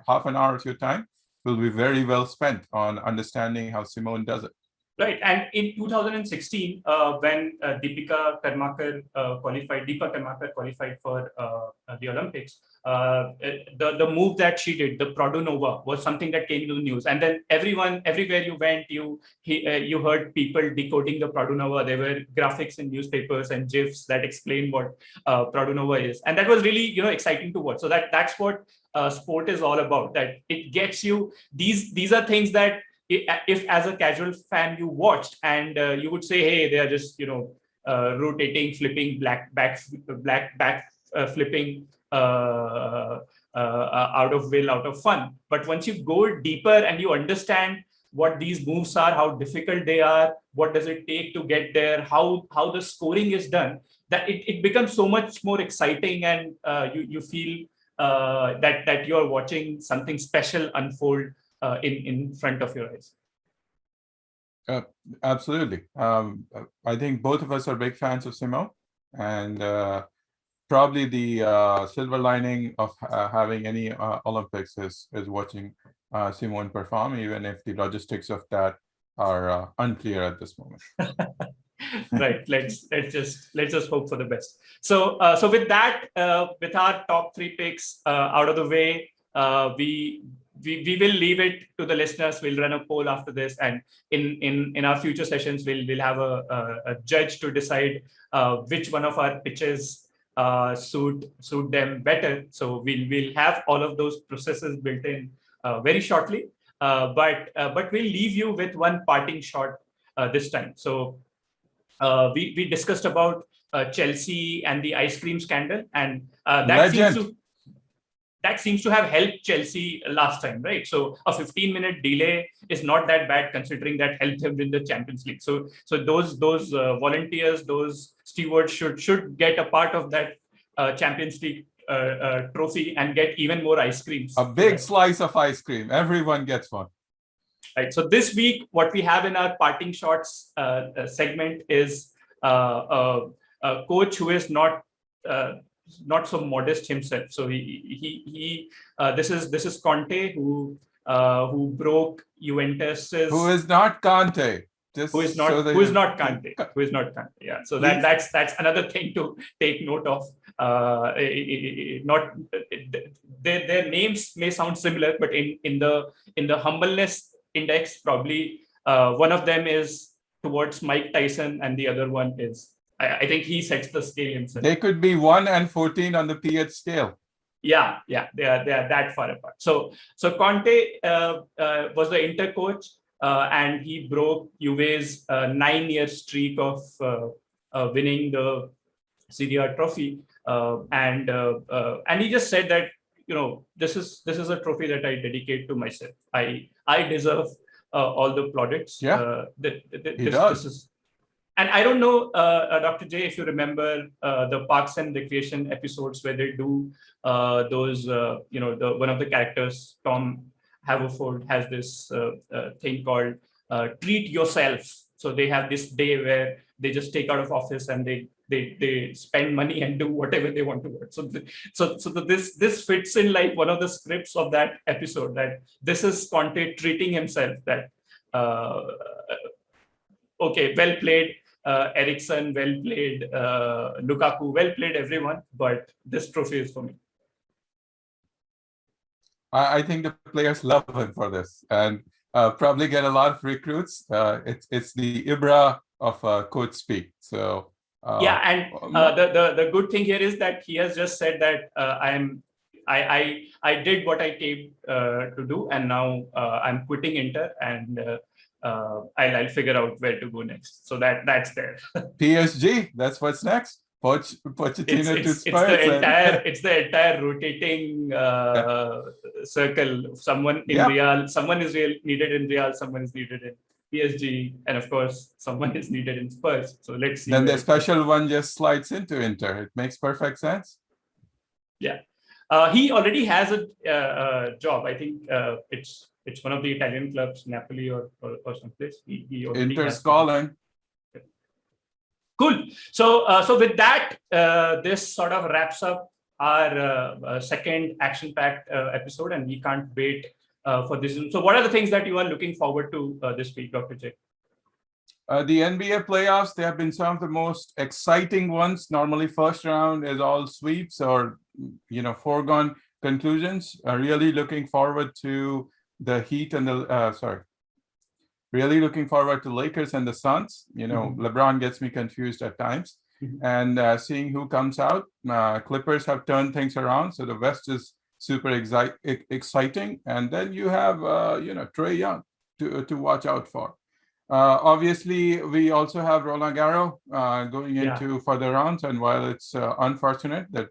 S2: Half an hour of your time will be very well spent on understanding how Simone does it.
S1: Right, and in 2016, when Deepa Karmakar qualified for the Olympics, the move that she did, the Prodonova, was something that came into the news. And then everywhere you went, you heard people decoding the Prodonova. There were graphics in newspapers and GIFs that explain what Prodonova is, and that was really exciting to watch. So that's what sport is all about. That it gets you. These are things that, if as a casual fan you watched and you would say, hey, they are just rotating, flipping, black back flipping out of will, out of fun. But once you go deeper and you understand what these moves are, how difficult they are, what does it take to get there, how the scoring is done, that it becomes so much more exciting, and you feel that you're watching something special unfold in front of your eyes.
S2: Absolutely. I think both of us are big fans of Simone, and probably the silver lining of having any Olympics is watching Simone perform, even if the logistics of that are unclear at this moment.
S1: Right. Let's just hope for the best. So with that, with our top three picks out of the way, we will leave it to the listeners. We'll run a poll after this, and in our future sessions, we'll have a judge to decide which one of our pitches suit them better. So we'll have all of those processes built in very shortly. But we'll leave you with one parting shot this time. So we discussed about Chelsea and the ice cream scandal, and that seems to have helped Chelsea last time, right? So a 15-minute delay is not that bad, considering that helped them win the Champions League. So those volunteers, those stewards should get a part of that Champions League trophy and get even more ice creams.
S2: A big slice of ice cream. Everyone gets one.
S1: Right. So this week, what we have in our parting shots segment is a coach who is not so modest himself. So this is Conte, who broke Juventus's.
S2: Who is not Conte?
S1: Who is not Conte? Yeah. So that's another thing to take note of. Their names may sound similar, but in the humbleness index, probably one of them is towards Mike Tyson, and the other one is. I think he sets the scale himself.
S2: They could be 1 and 14 on the pH scale.
S1: Yeah, they are that far apart. So Conte was the Inter coach, and he broke Juve's 9-year streak of winning the Serie A trophy, and he just said that, this is a trophy that I dedicate to myself. I deserve all the plaudits.
S2: Yeah,
S1: this is. And I don't know, Dr. J, if you remember the Parks and Recreation episodes where they do those, one of the characters, Tom Haverford, has this thing called treat yourself. So they have this day where they just take out of office and they spend money and do whatever they want to work. So this fits in like one of the scripts of that episode, that this is Conte treating himself, that okay, well played, Ericsson, well played, Lukaku, well played, everyone, but this trophy is for me.
S2: I think the players love him for this, and probably get a lot of recruits. It's the Ibra of coach speak. So
S1: yeah, and the good thing here is that he has just said that I did what I came to do, and now I'm quitting Inter, and I'll figure out where to go next. So that's there.
S2: PSG, that's what's next. Pochettino to Spurs.
S1: It's the entire rotating circle. Someone in Real, someone is needed in Real, someone is needed in PSG, and of course, someone is needed in Spurs. So let's see.
S2: Then the special one just slides into Inter. It makes perfect sense.
S1: Yeah. He already has a job. I think it's one of the Italian clubs, Napoli or someplace. He
S2: Inter's calling.
S1: Cool. So with that, this sort of wraps up our second action-packed episode, and we can't wait for this. So what are the things that you are looking forward to this week, Dr. J?
S2: The NBA playoffs, they have been some of the most exciting ones. Normally, first round is all sweeps or foregone conclusions. Really looking forward to the Heat and really looking forward to Lakers and the Suns. LeBron gets me confused at times. And seeing who comes out. Clippers have turned things around, so the West is super exciting. And then you have Trae Young to watch out for. Obviously, we also have Roland Garros going into further rounds, and while it's unfortunate that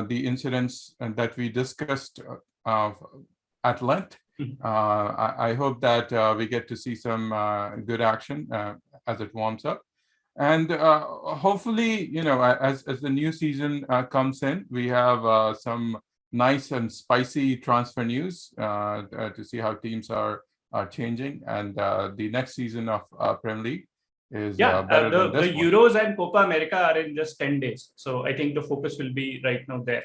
S2: the incidents that we discussed at length, I hope that we get to see some good action as it warms up. And hopefully, as the new season comes in, we have some nice and spicy transfer news to see how teams are changing. And the next season of Premier League is better than this
S1: the Euros and Copa America are in just 10 days. So I think the focus will be right now there.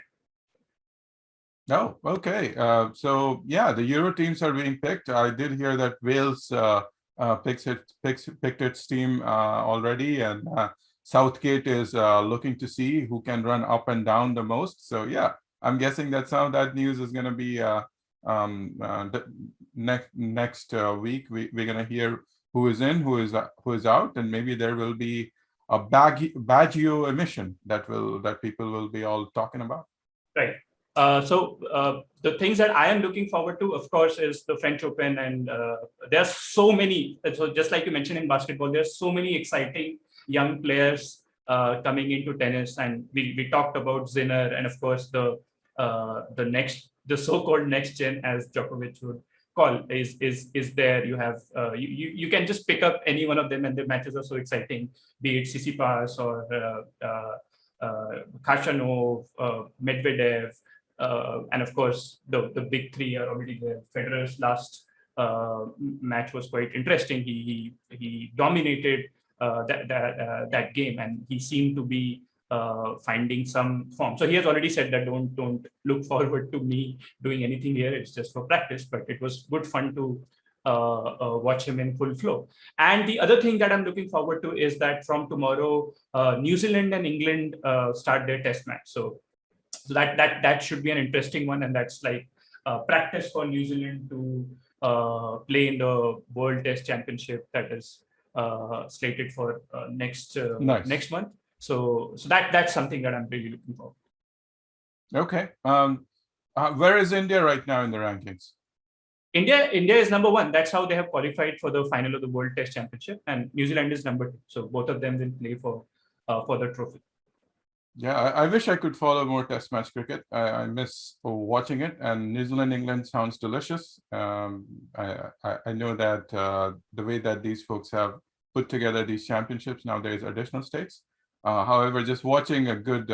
S2: Oh, okay. So yeah, the Euro teams are being picked. I did hear that Wales picked its team already, and Southgate is looking to see who can run up and down the most. So yeah, I'm guessing that some of that news is going to be Next week, we're going to hear who is in, who is out, and maybe there will be a Baggio emission that people will be all talking about.
S1: Right. So the things that I am looking forward to, of course, is the French Open, and there are so many. So just like you mentioned in basketball, there's so many exciting young players coming into tennis, and we talked about Zinner, and of course the so-called next gen, as Djokovic would call, is there. You have you can just pick up any one of them, and the matches are so exciting. Be it Tsitsipas or Khachanov, Medvedev, and of course the big three are already there. Federer's last match was quite interesting. He dominated that game, and he seemed to be finding some form. So he has already said that don't look forward to me doing anything here. It's just for practice. But it was good fun to watch him in full flow. And the other thing that I'm looking forward to is that from tomorrow, New Zealand and England start their test match. So that should be an interesting one, and that's like practice for New Zealand to play in the World Test Championship that is slated for next month. So that's something that I'm really looking for.
S2: Okay. Where is India right now in the rankings?
S1: India is number 1. That's how they have qualified for the final of the World Test Championship, and New Zealand is number 2. So both of them will play for the trophy.
S2: Yeah, I wish I could follow more Test match cricket. I miss watching it, and New Zealand England sounds delicious. I know that the way that these folks have put together these championships, now there's additional stakes. However, just watching a good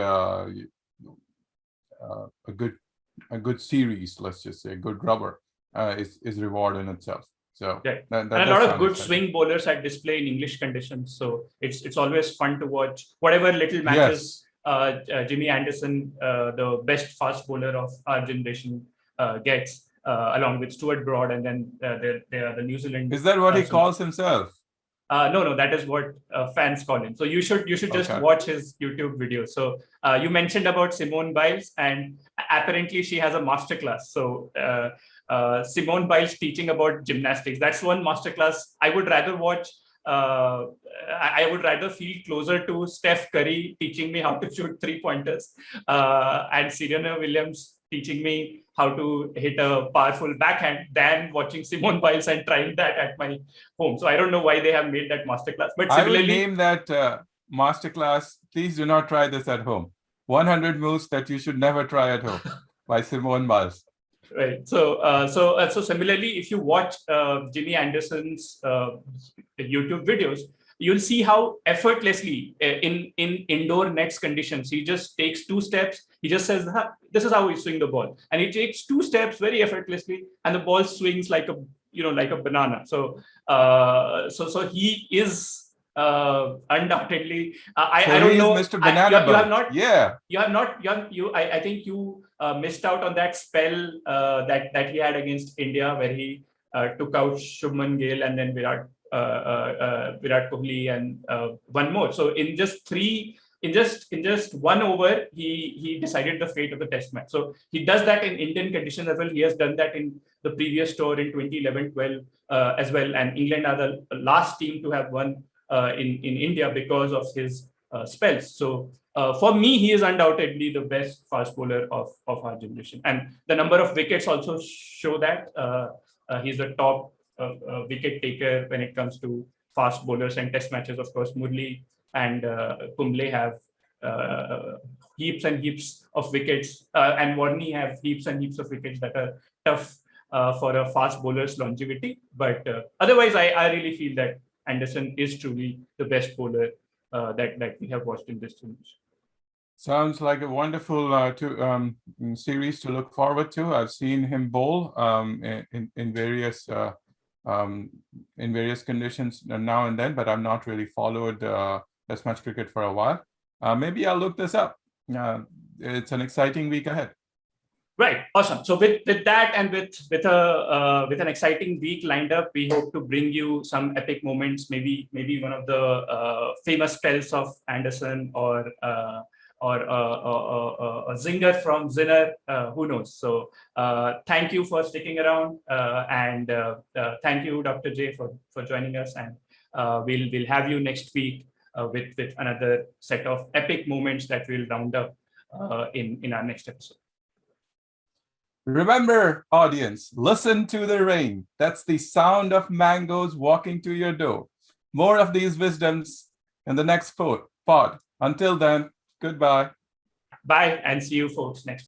S2: series, let's just say, a good rubber, is reward in itself. So
S1: yeah. And a lot of good swing bowlers at display in English conditions. So it's always fun to watch whatever little matches. Yes. Jimmy Anderson, the best fast bowler of our generation, gets, along with Stuart Broad, and then there are the New Zealand.
S2: Is that what he calls himself?
S1: No, that is what fans call him. So you should just watch his YouTube videos. So you mentioned about Simone Biles, and apparently she has a masterclass. So Simone Biles teaching about gymnastics. That's one masterclass I would rather watch. I would rather feel closer to Steph Curry teaching me how to shoot 3-pointers, and Serena Williams teaching me how to hit a powerful backhand than watching Simone Biles and trying that at my home. So I don't know why they have made that masterclass. But similarly,
S2: I would name that masterclass. Please do not try this at home. 100 moves that you should never try at home by Simone Biles.
S1: Right. So similarly, if you watch Jimmy Anderson's YouTube videos, you'll see how effortlessly in indoor nets conditions, he just takes 2 steps. He just says, "This is how we swing the ball," and he takes 2 steps very effortlessly, and the ball swings like a banana. So he is undoubtedly. I don't know.
S2: Mr. Banana
S1: you have not.
S2: Yeah.
S1: You have not. I think you missed out on that spell that he had against India, where he took out Shubman Gill and then Virat Kohli and one more. So in just 1 over, he decided the fate of the test match. So he does that in Indian conditions as well. He has done that in the previous tour in 2011-12 as well. And England are the last team to have won in India because of his spells. So for me, he is undoubtedly the best fast bowler of our generation. And the number of wickets also show that. He's the top wicket taker when it comes to fast bowlers and test matches. Of course, Murli and Kumble have heaps and heaps of wickets, and Warney have heaps and heaps of wickets that are tough for a fast bowler's longevity. But otherwise, I really feel that Anderson is truly the best bowler that we have watched in this generation.
S2: Sounds like a wonderful series to look forward to. I've seen him bowl in various conditions now and then, but I've not really followed as much cricket for a while. Maybe I'll look this up. It's an exciting week ahead.
S1: Right, awesome. So with that, and with an exciting week lined up, we hope to bring you some epic moments. Maybe one of the famous spells of Anderson, or or a zinger from Zinner, who knows? So thank you for sticking around, and thank you, Dr. J, for joining us. And we'll have you next week with another set of epic moments that we'll round up in our next episode.
S2: Remember, audience, listen to the rain. That's the sound of mangoes walking to your door. More of these wisdoms in the next pod. Until then, goodbye.
S1: Bye, and see you folks next.